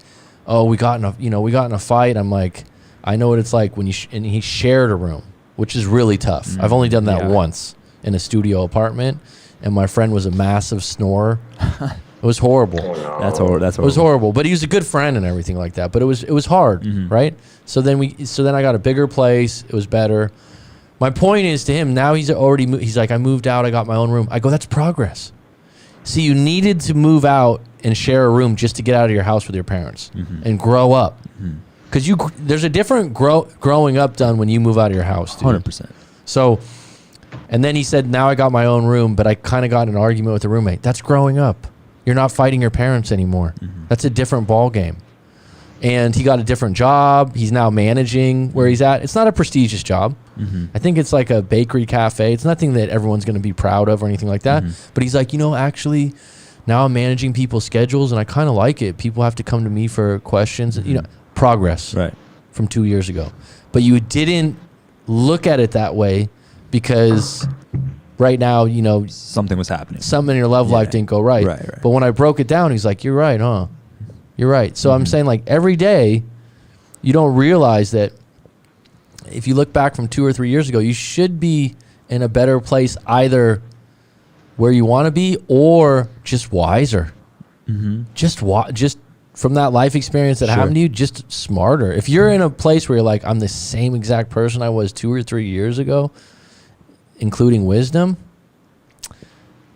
A: oh, we got in a fight. I'm like, I know what it's like when and he shared a room, which is really tough. I've only done that once in a studio apartment, and my friend was a massive snorer. It was horrible.
D: Oh, no.
B: That's horrible.
A: It was horrible, but he was a good friend and everything like that. But it was hard, right? So then I got a bigger place. It was better. My point is to him now. He's like, I moved out. I got my own room. I go, that's progress. See, you needed to move out and share a room just to get out of your house with your parents and grow up. Because there's a different growing up done when you move out of your house, dude.
B: 100%.
A: So, and then he said, now I got my own room, but I kind of got in an argument with a roommate. That's growing up. You're not fighting your parents anymore. That's a different ball game. And he got a different job. He's now managing where he's at. It's not a prestigious job. I think it's like a bakery cafe. It's nothing that everyone's going to be proud of or anything like that. But he's like, actually, now I'm managing people's schedules, and I kind of like it. People have to come to me for questions. Progress from 2 years ago. But you didn't look at it that way because right now,
B: something was happening.
A: Something in your love life didn't go right. But when I broke it down, he's like, you're right, huh? You're right. So I'm saying, like, every day you don't realize that if you look back from 2 or 3 years ago, you should be in a better place, either where you want to be or just wiser. Just from that life experience that happened to you, just smarter. If you're in a place where you're like, I'm the same exact person I was 2 or 3 years ago, including wisdom,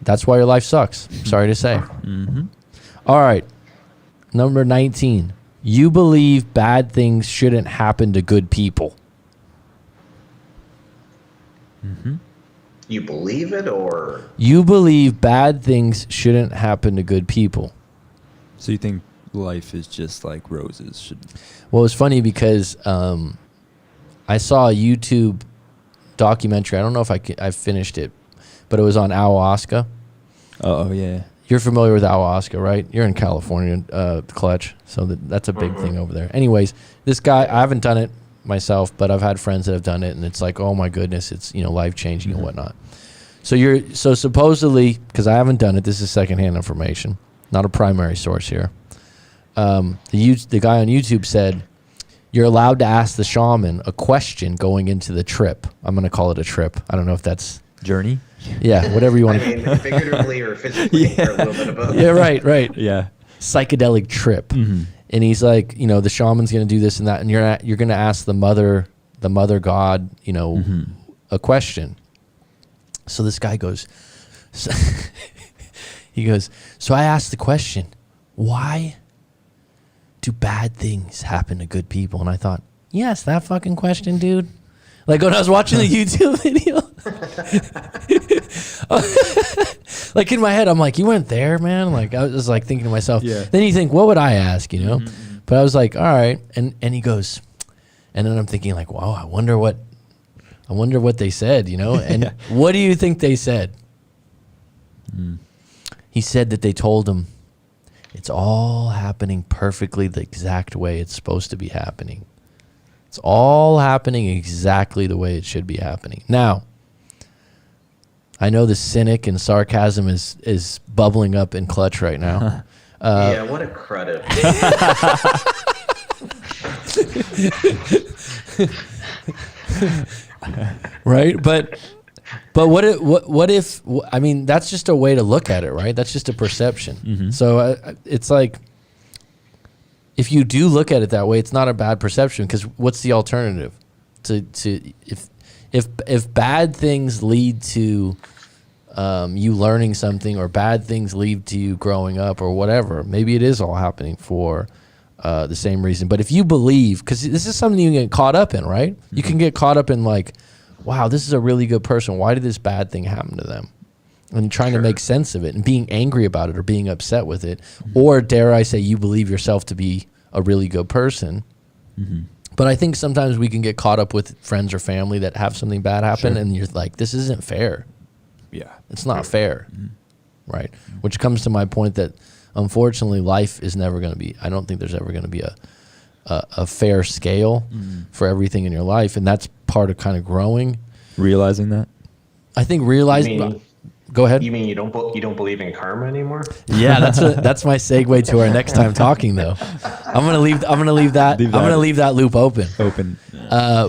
A: that's why your life sucks. Sorry to say. All right. Number 19. You believe bad things shouldn't happen to good people.
D: You believe it, or
A: you believe bad things shouldn't happen to good people.
B: So you think life is just like roses?
A: Well, it's funny because I saw a YouTube documentary. I don't know if I finished it, but it was on ayahuasca.
B: Oh yeah.
A: You're familiar with ayahuasca, right? You're in California, Clutch, so that's a big thing over there. Anyways, this guy, I haven't done it myself, but I've had friends that have done it, and it's like, oh my goodness, it's life changing and whatnot. So supposedly, because I haven't done it, this is secondhand information, not a primary source here. The guy on YouTube said you're allowed to ask the shaman a question going into the trip. I'm going to call it a trip. I don't know if that's
B: journey.
A: Yeah, whatever you want.
D: I mean, figuratively or physically, or a little bit of both.
A: Yeah, right.
B: Yeah,
A: psychedelic trip. And he's like, the shaman's going to do this and that, and you're going to ask the mother god, a question. So this guy goes, so I asked the question, why do bad things happen to good people? And I thought, yes, that fucking question, dude. Like when I was watching the YouTube video, like in my head, I'm like, you went there, man. Like I was like thinking to myself, then you think, what would I ask, But I was like, all right. And he goes, and then I'm thinking like, wow, I wonder what they said, And what do you think they said? He said that they told him it's all happening perfectly the exact way it's supposed to be happening. It's all happening exactly the way it should be happening. Now, I know the cynic and sarcasm is bubbling up in Clutch right now.
D: Yeah, what a credit.
A: Right? But what if I mean, that's just a way to look at it, right? That's just a perception. So it's like, if you do look at it that way, it's not a bad perception, because what's the alternative? If bad things lead to you learning something, or bad things lead to you growing up, or whatever, maybe it is all happening for the same reason. But if you believe, because this is something you can get caught up in, right? You can get caught up in like, wow, this is a really good person. Why did this bad thing happen to them? And trying to make sense of it and being angry about it or being upset with it. Or dare I say, you believe yourself to be a really good person. But I think sometimes we can get caught up with friends or family that have something bad happen, and you're like, this isn't fair.
B: Yeah.
A: It's not fair. right? Which comes to my point that unfortunately life is never going to be, I don't think there's ever going to be a fair scale for everything in your life. And that's part of kind of growing.
B: Realizing that?
A: I think realizing, go ahead.
D: You mean you don't believe in karma anymore?
A: Yeah, that's my segue to our next time talking though. I'm gonna leave that loop open.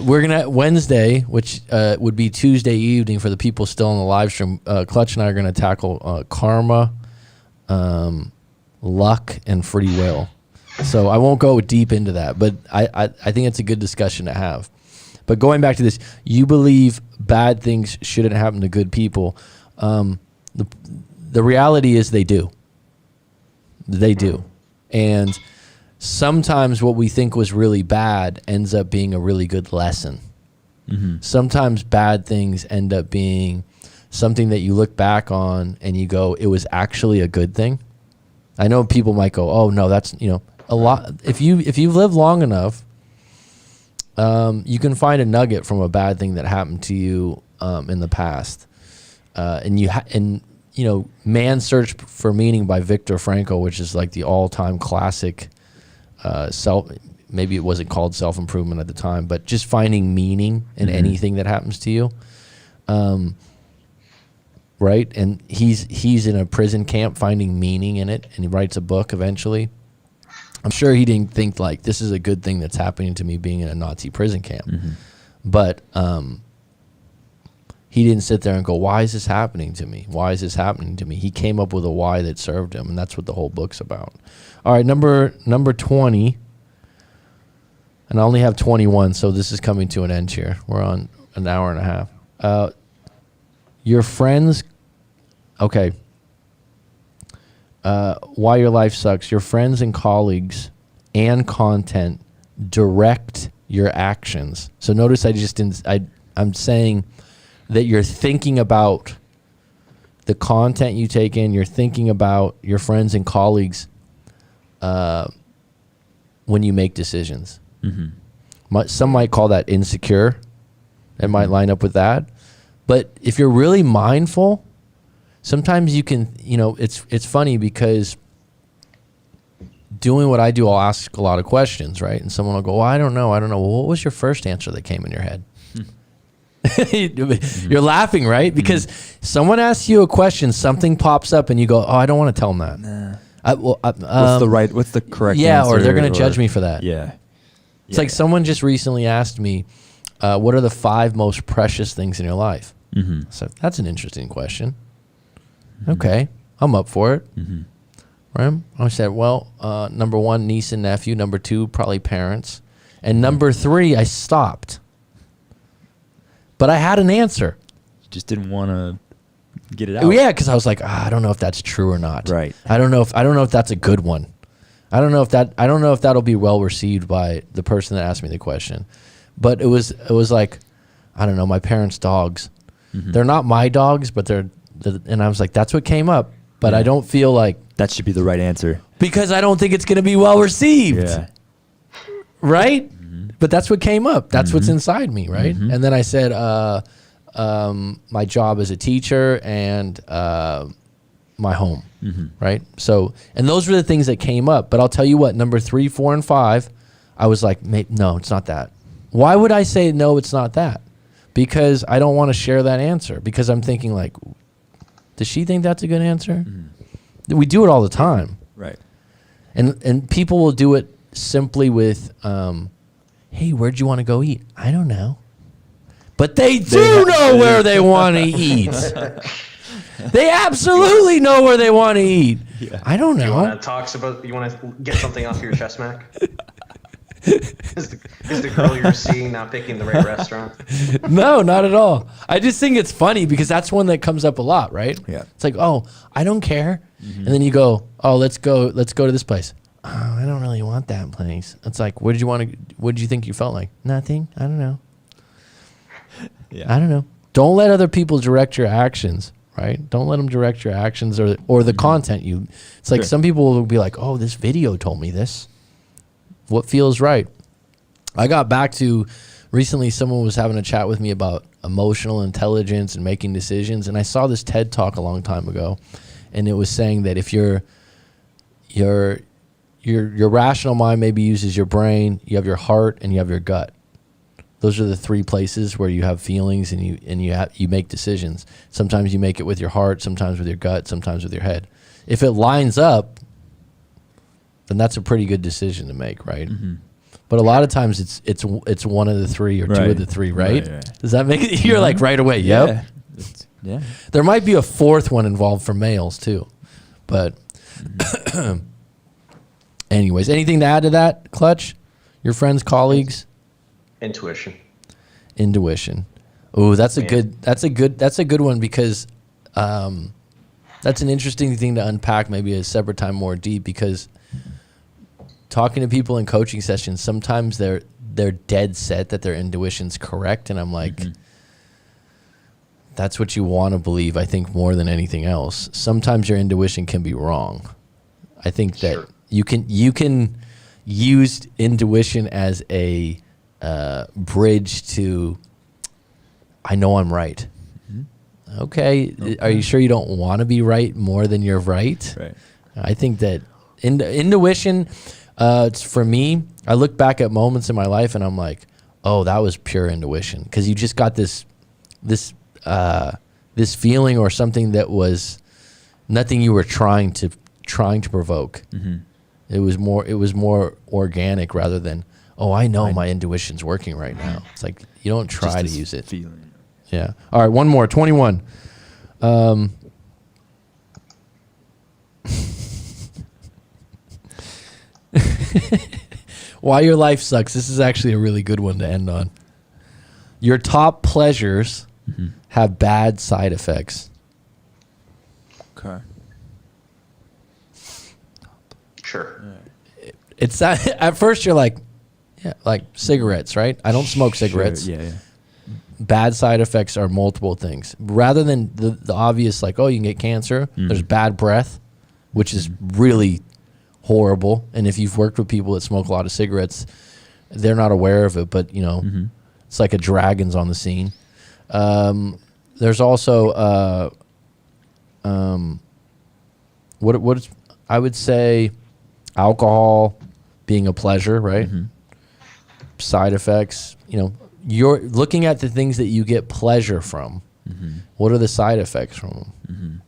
A: We're gonna Wednesday, which would be Tuesday evening for the people still on the live stream. Clutch and I are gonna tackle karma, luck, and free will. So I won't go deep into that, but I think it's a good discussion to have. But going back to this, you believe bad things shouldn't happen to good people. The reality is they do. They do. And sometimes what we think was really bad ends up being a really good lesson. Sometimes bad things end up being something that you look back on and you go, it was actually a good thing. I know people might go, oh no, that's, a lot. If you've lived long enough, you can find a nugget from a bad thing that happened to you in the past. Man's Search for Meaning by Viktor Frankl, which is like the all-time classic maybe it wasn't called self-improvement at the time, but just finding meaning in anything that happens to you. Right? And he's in a prison camp finding meaning in it, and he writes a book eventually. I'm sure he didn't think like this is a good thing that's happening to me being in a Nazi prison camp. But he didn't sit there and go, why is this happening to me? Why is this happening to me? He came up with a why that served him, and that's what the whole book's about. All right, number 20, and I only have 21, so this is coming to an end here. We're on an hour and a half. Your friends, okay. Why your life sucks. Your friends and colleagues and content direct your actions. So notice I'm saying that you're thinking about the content you take in. You're thinking about your friends and colleagues when you make decisions. Some might call that insecure. It might line up with that. But if you're really mindful, sometimes you can, it's funny because doing what I do, I'll ask a lot of questions, right? And someone will go, well, I don't know. Well, what was your first answer that came in your head? You're laughing, right? Because someone asks you a question, something pops up and you go, oh, I don't want to tell them that.
B: Nah. What's the correct answer?
A: Or they're going to judge me for that.
B: Yeah.
A: It's like someone just recently asked me, what are the 5 most precious things in your life? So that's an interesting question. Okay, I'm up for it. Right? I said, well, number 1, niece and nephew. Number 2, probably parents. And number 3, I stopped. But I had an answer.
B: You just didn't want to get it out.
A: Yeah, because I was like, I don't know if that's true or not.
B: Right.
A: I don't know if that's a good one. I don't know if that'll be well received by the person that asked me the question. But it was like, I don't know, my parents' dogs. They're not my dogs, but and I was like, that's what came up. But I don't feel like
B: that should be the right answer.
A: Because I don't think it's going to be well received.
B: Yeah.
A: Right? But that's what came up. That's what's inside me, right? And then I said, my job as a teacher and my home, right? So, and those were the things that came up. But I'll tell you what, number 3, 4, and 5, I was like, no, it's not that. Why would I say no, it's not that? Because I don't want to share that answer. Because I'm thinking like, does she think that's a good answer? We do it all the time.
B: Right.
A: And people will do it simply with, hey, where'd you want to go eat? I don't know. But they do know where they want to eat. They absolutely know where they want to eat. Yeah. I don't know.
D: You want to get something off your chest, Mac? Is the girl you're seeing not picking the right restaurant?
A: No, not at all. I just think it's funny because that's one that comes up a lot, right?
B: Yeah.
A: It's like, oh, I don't care. And then you go, oh, let's go to this place. Oh, I don't really want that place. It's like, what did you think you felt like? Nothing. I don't know.
B: Yeah.
A: I don't know. Don't let other people direct your actions, right? Don't let them direct your actions or the content it's like some people will be like, oh, this video told me this. What feels right? I got back to recently someone was having a chat with me about emotional intelligence and making decisions. And I saw this TED talk a long time ago. and it was saying that if your rational mind maybe uses your brain, you have your heart, and you have your gut. Those are the three places where you have feelings and you make decisions. Sometimes you make it with your heart, sometimes with your gut, sometimes with your head. If it lines up, then that's a pretty good decision to make, right? Mm-hmm. But a lot of times it's one of the three or two of the three, right? Does that make it? You're like right away, yep.
B: Yeah.
A: There might be a fourth one involved for males too, but anyways, anything to add to that, Clutch? Your friends, colleagues?
D: Intuition.
A: Oh, that's a good one because that's an interesting thing to unpack maybe a separate time more deep, because talking to people in coaching sessions, sometimes they're dead set that their intuition's correct, and I'm like, that's what you want to believe, I think, more than anything else. Sometimes your intuition can be wrong. I think that you can use intuition as a bridge to, I know I'm right. Mm-hmm. Okay. Are you sure you don't want to be right more than you're right?
B: Right.
A: I think that intuition, it's for me, I look back at moments in my life and I'm like, oh, that was pure intuition, because you just got this feeling or something that was nothing you were trying to provoke. Mm-hmm. It was more organic rather than, oh, I know my intuition's working right now. It's like you don't try to use it.
B: Feeling.
A: Yeah. All right, one more. 21. Why your life sucks. This is actually a really good one to end on. Your top pleasures have bad side effects.
B: Okay.
D: Sure.
A: It's that at first you're like, yeah, like cigarettes, right? I don't smoke cigarettes.
B: Sure. Yeah.
A: Bad side effects are multiple things. Rather than the obvious, like, oh, you can get cancer, there's bad breath, which is really horrible. And if you've worked with people that smoke a lot of cigarettes, they're not aware of it, but, it's like a dragon's on the scene. There's also, what is, I would say, alcohol being a pleasure, right? Side effects, you're looking at the things that you get pleasure from. What are the side effects from them?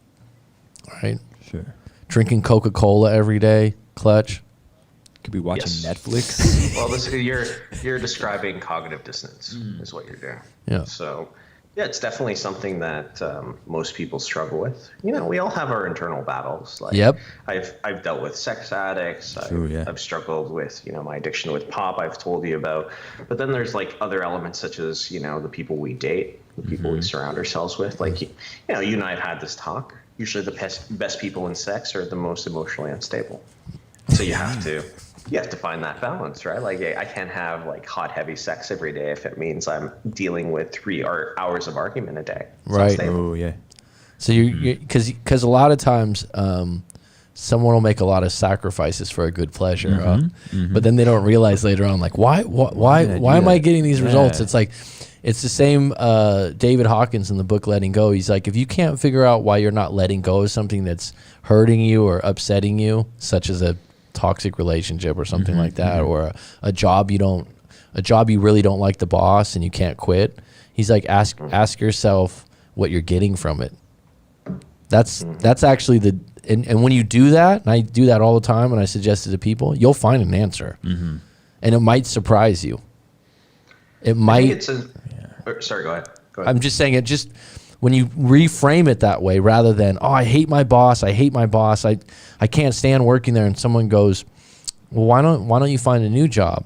A: Right?
B: Sure.
A: Drinking Coca-Cola every day, Clutch.
B: Could be watching
D: Yes.
B: Netflix.
D: Well, you're describing cognitive dissonance is what you're doing.
A: Yeah.
D: So, yeah, it's definitely something that most people struggle with. We all have our internal battles. Like,
A: Yep.
D: I've dealt with sex addicts. I've struggled with my addiction with pop. I've told you about. But then there's like other elements such as the people we date, the people we surround ourselves with. Like you and I have had this talk. Usually, the best people in sex are the most emotionally unstable. So you have to find that balance, right? Like I can't have like hot, heavy sex every day if it means I'm dealing with 3 hours of argument a day. It's
A: right.
D: unstable.
B: Oh, yeah.
A: So because a lot of times someone will make a lot of sacrifices for a good pleasure, but then they don't realize later on, like, why am I getting these results? It's like, it's the same David Hawkins in the book Letting Go. He's like, if you can't figure out why you're not letting go of something that's hurting you or upsetting you, such as a toxic relationship or something like that, or a job you really don't like the boss and you can't quit, he's like, ask yourself what you're getting from it. That's actually and when you do that, and I do that all the time and I suggest it to people, you'll find an answer. And it might surprise you. It might.
D: Sorry, go ahead.
A: I'm just saying, when you reframe it that way, rather than, oh, I hate my boss, I can't stand working there, and someone goes, well, why don't you find a new job?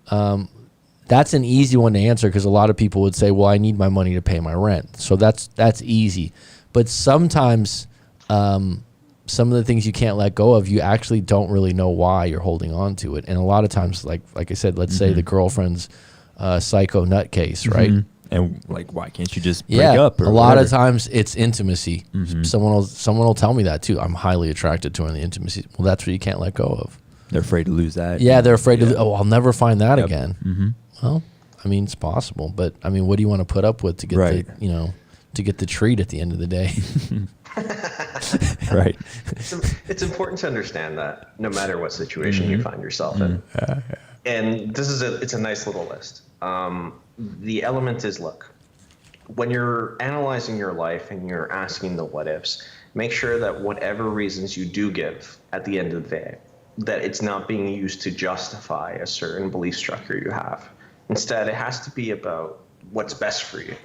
A: That's an easy one to answer, because a lot of people would say, well, I need my money to pay my rent. So that's easy. But sometimes some of the things you can't let go of, you actually don't really know why you're holding on to it. And a lot of times, like I said, let's say the girlfriend's psycho nutcase, right?
B: And like, why can't you just break
A: Yeah,
B: up? Or
A: a lot
B: whatever?
A: of times it's intimacy. Someone will tell me that too. I'm highly attracted to her in the intimacy. Well, that's what you can't let go of.
B: They're afraid to lose that.
A: Yeah, they're afraid to. Oh, I'll never find that again. Well, I mean, it's possible, but I mean, what do you want to put up with to get to get the treat at the end of the day?
B: Right.
D: It's important to understand that no matter what situation you find yourself in. And it's a nice little list. The element is, look, when you're analyzing your life and you're asking the what ifs, make sure that whatever reasons you do give at the end of the day, that it's not being used to justify a certain belief structure you have. Instead, it has to be about what's best for you.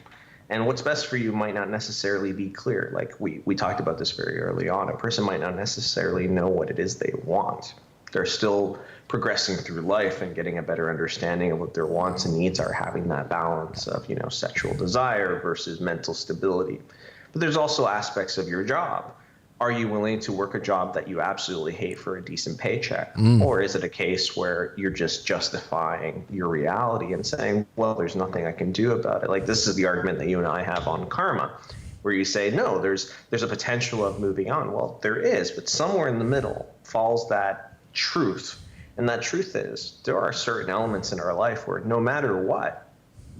D: And what's best for you might not necessarily be clear. Like we talked about this very early on. A person might not necessarily know what it is they want. They're still progressing through life and getting a better understanding of what their wants and needs are, having that balance of, sexual desire versus mental stability. But there's also aspects of your job. Are you willing to work a job that you absolutely hate for a decent paycheck? Or is it a case where you're just justifying your reality and saying, well, there's nothing I can do about it? Like, this is the argument that you and I have on karma, where you say, no, there's a potential of moving on. Well, there is, but somewhere in the middle falls that truth. And that truth is there are certain elements in our life where no matter what,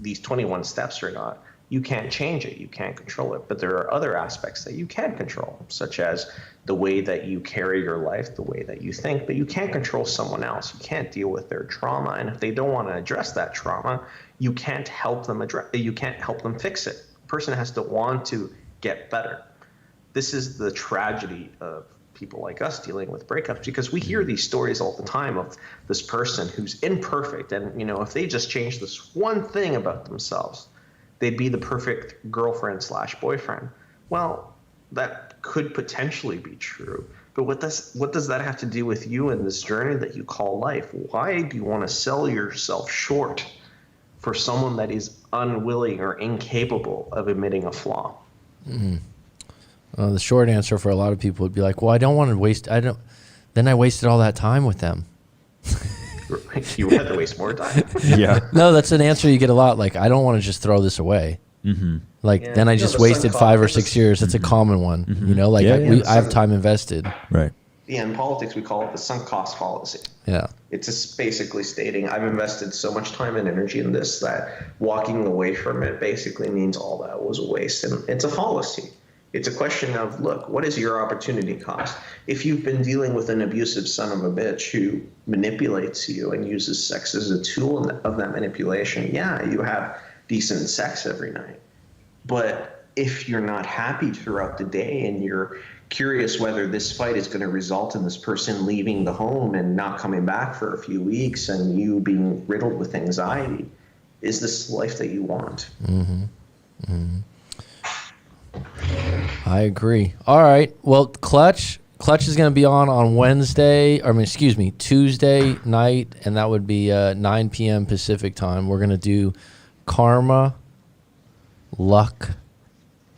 D: these 21 steps or not, you can't change it, you can't control it. But there are other aspects that you can control, such as the way that you carry your life, the way that you think, but you can't control someone else. You can't deal with their trauma. And if they don't want to address that trauma, you can't help them fix it. A person has to want to get better. This is the tragedy of people like us dealing with breakups, because we hear these stories all the time of this person who's imperfect. And, if they just change this one thing about themselves, they'd be the perfect girlfriend / boyfriend. Well, that could potentially be true. But what does that have to do with you and this journey that you call life? Why do you want to sell yourself short for someone that is unwilling or incapable of admitting a flaw?
A: Mm-hmm. The short answer for a lot of people would be like, well, I don't want to waste, then I wasted all that time with them.
D: You had to waste more time.
B: Yeah.
A: No, that's an answer you get a lot. Like, I don't want to just throw this away.
B: Mm-hmm.
A: Like, then I just wasted 5 or 6 years. That's a common one. I have time invested.
B: Right.
C: Yeah, in politics, we call it the sunk cost fallacy.
A: Yeah.
C: It's just basically stating I've invested so much time and energy in this that walking away from it basically means all that was a waste. And it's a fallacy. It's a question of, look, what is your opportunity cost? If you've been dealing with an abusive son of a bitch who manipulates you and uses sex as a tool of that manipulation, yeah, you have decent sex every night. But if you're not happy throughout the day and you're curious whether this fight is going to result in this person leaving the home and not coming back for a few weeks and you being riddled with anxiety, is this the life that you want?
A: Mm-hmm. Mm-hmm. I agree. All right. Well, Clutch is going to be on Tuesday night, and that would be 9 p.m. Pacific time. We're going to do karma, luck,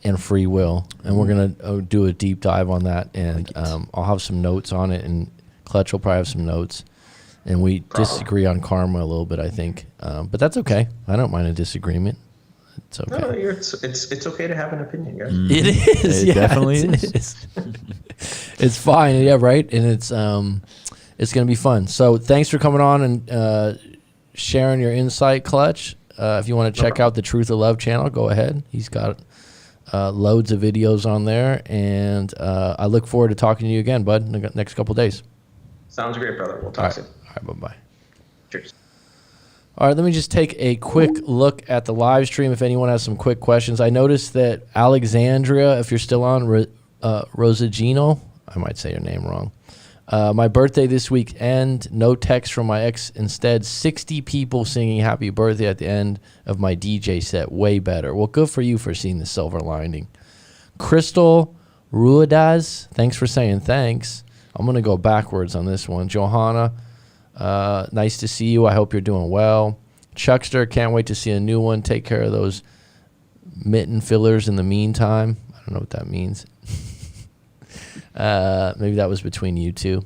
A: and free will, and we're going to do a deep dive on that, and I'll have some notes on it, and Clutch will probably have some notes, and we disagree on karma a little bit, I think, but that's okay. I don't mind a disagreement. It's okay.
C: No, it's okay to have an opinion, guys.
A: It is.
B: It definitely
A: is. It's fine. Yeah, right. And it's going to be fun. So thanks for coming on and sharing your insight, Clutch. If you want to check out the Truth of Love channel, go ahead. He's got loads of videos on there, and I look forward to talking to you again, bud, in the next couple of days.
C: Sounds great, brother. We'll talk soon.
A: All right. Bye-bye.
C: Cheers.
A: All right, let me just take a quick look at the live stream if anyone has some quick questions. I noticed that Alexandria, if you're still on, Rosagino, I might say your name wrong. My birthday this weekend, no text from my ex. Instead, 60 people singing happy birthday at the end of my DJ set. Way better. Well, good for you for seeing the silver lining. Crystal Ruidaz, thanks for saying thanks. I'm going to go backwards on this one. Johanna, nice to see you. I hope you're doing well. Chuckster, can't wait to see a new one. Take care of those mitten fillers in the meantime. I don't know what that means. Maybe that was between you two.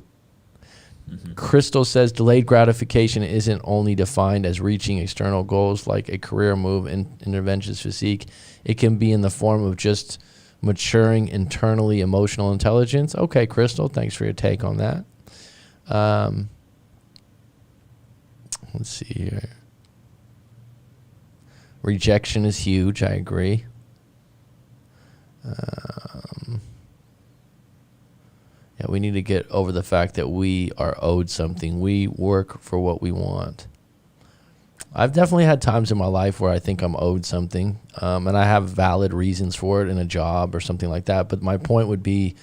A: Mm-hmm. Crystal says delayed gratification isn't only defined as reaching external goals like a career move and interventions physique. It can be in the form of just maturing internally emotional intelligence. Okay, Crystal, thanks for your take on that. Let's see here. Rejection is huge. I agree. Yeah, we need to get over the fact that we are owed something. We work for what we want. I've definitely had times in my life where I think I'm owed something, and I have valid reasons for it in a job or something like that. But my point would be,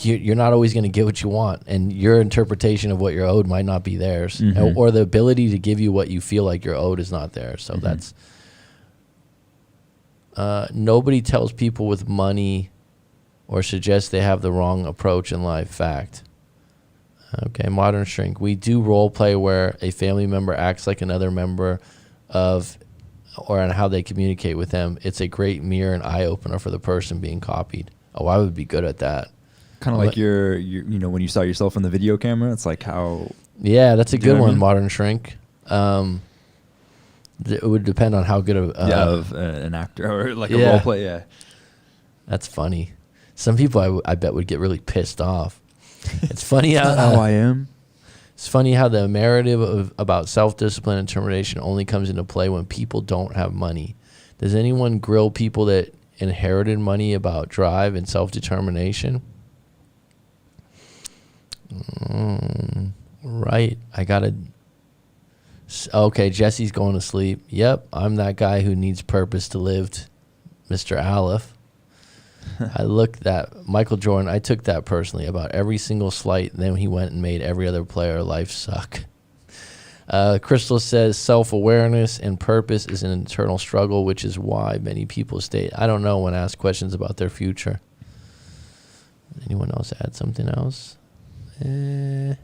A: you're not always going to get what you want, and your interpretation of what you're owed might not be theirs, or the ability to give you what you feel like you're owed is not there. So that's nobody tells people with money or suggests they have the wrong approach in life. Fact. Okay, modern shrink. We do role play where a family member acts like another member of, or on how they communicate with them. It's a great mirror and eye opener for the person being copied. Oh, I would be good at that.
B: Kind of like your, you know, when you saw yourself on the video camera, it's like how.
A: Yeah, that's a good one,
B: I mean?
A: modern shrink. It would depend on how good of
B: an actor or like a role play. Yeah,
A: that's funny. Some people I bet would get really pissed off. It's funny how
B: I am.
A: It's funny how the narrative about self-discipline and determination only comes into play when people don't have money. Does anyone grill people that inherited money about drive and self-determination? Right. Okay, Jesse's going to sleep. Yep, I'm that guy who needs purpose to live, Mr. Aleph. Michael Jordan, I took that personally about every single slight, and then he went and made every other player life suck. Crystal says self-awareness and purpose is an internal struggle, which is why many people state, I don't know, when asked questions about their future. Anyone else add something else? It's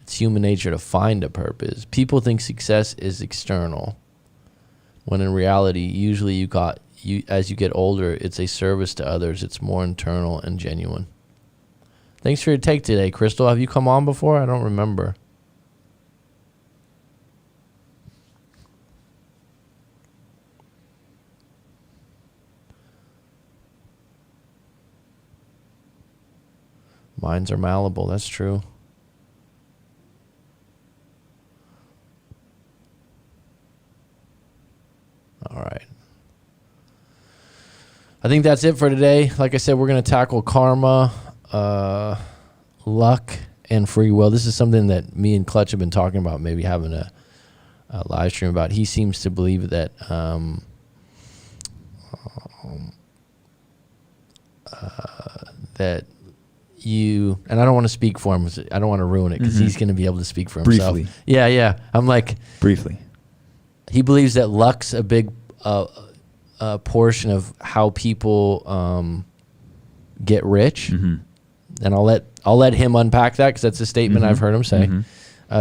A: human nature to find a purpose. People think success is external, when in reality, usually as you get older, it's a service to others. It's more internal and genuine. Thanks for your take today, Crystal. Have you come on before? I don't remember. Minds are malleable. That's true. All right. I think that's it for today. Like I said, we're going to tackle karma, luck, and free will. This is something that me and Clutch have been talking about, maybe having a live stream about. He seems to believe that that you, and I don't want to speak for him. I don't want to ruin it because he's going to be able to speak for himself.
B: Briefly.
A: Yeah. I'm like,
B: briefly.
A: He believes that luck's a big portion of how people get rich, and I'll let him unpack that because that's a statement I've heard him say.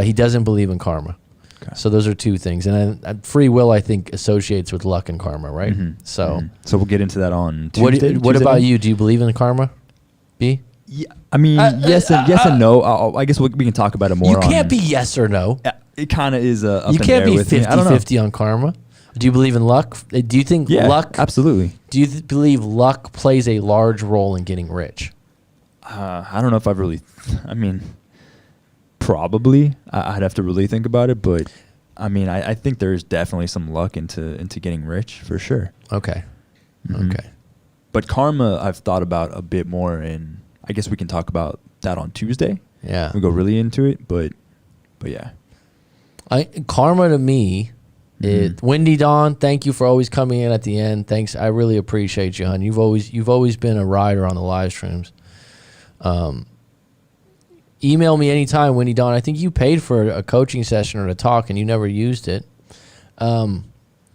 A: He doesn't believe in karma. Okay. So those are two things, and free will I think associates with luck and karma, right? So
B: we'll get into that on Tuesday.
A: What about you? Do you believe in karma, B?
B: Yeah, I mean, yes and no. I guess we can talk about it more.
A: You can't be yes or no.
B: It kind of is up
A: you
B: in
A: can't
B: there
A: be
B: with me.
A: 50-50 on karma. Do you believe in luck? Do you think luck?
B: Absolutely.
A: Do you believe luck plays a large role in getting rich?
B: I don't know if I've really. I mean, probably. I'd have to really think about it, but I mean, I think there's definitely some luck into getting rich for sure.
A: Okay. Okay.
B: But karma, I've thought about a bit more, and I guess we can talk about that on Tuesday.
A: Yeah.
B: We go really into it, but yeah.
A: Karma to me, Windy Dawn, thank you for always coming in at the end. Thanks, I really appreciate you, hon. You've always been a rider on the live streams. Email me anytime, Windy Dawn. I think you paid for a coaching session or a talk, and you never used it. But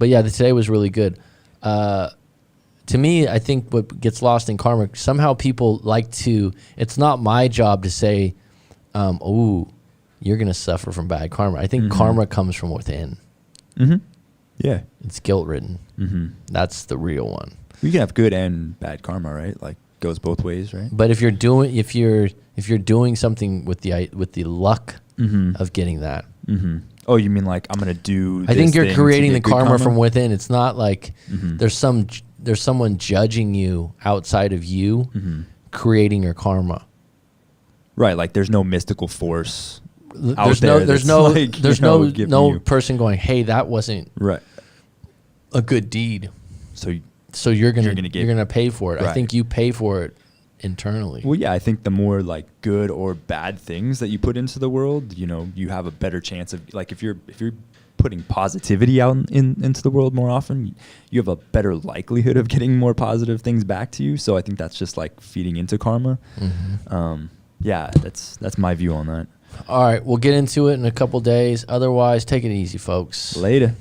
A: yeah, today was really good. To me, I think what gets lost in karma, somehow people like to, it's not my job to say, you're going to suffer from bad karma. I think karma comes from within.
B: Yeah.
A: It's guilt-ridden. That's the real one.
B: You can have good and bad karma, right? Like goes both ways, right?
A: But if you're doing something with the luck of getting that.
B: Oh, you mean like I'm going to do this
A: I think you're
B: thing
A: creating
B: to
A: the
B: get good
A: karma from within. It's not like there's someone judging you outside of you creating your karma.
B: Right, like there's no mystical force
A: There's no
B: you.
A: person going, hey, that wasn't
B: right
A: a good deed.
B: So
A: So you're gonna
B: get
A: pay for it. I
B: Right.
A: think you pay for it internally.
B: Well, yeah, I think the more like good or bad things that you put into the world, you know, you have a better chance of, like, if you're putting positivity out into the world more often, you have a better likelihood of getting more positive things back to you. So I think that's just like feeding into karma. Yeah, that's my view on that.
A: All right, we'll get into it in a couple days. Otherwise, take it easy, folks.
B: Later.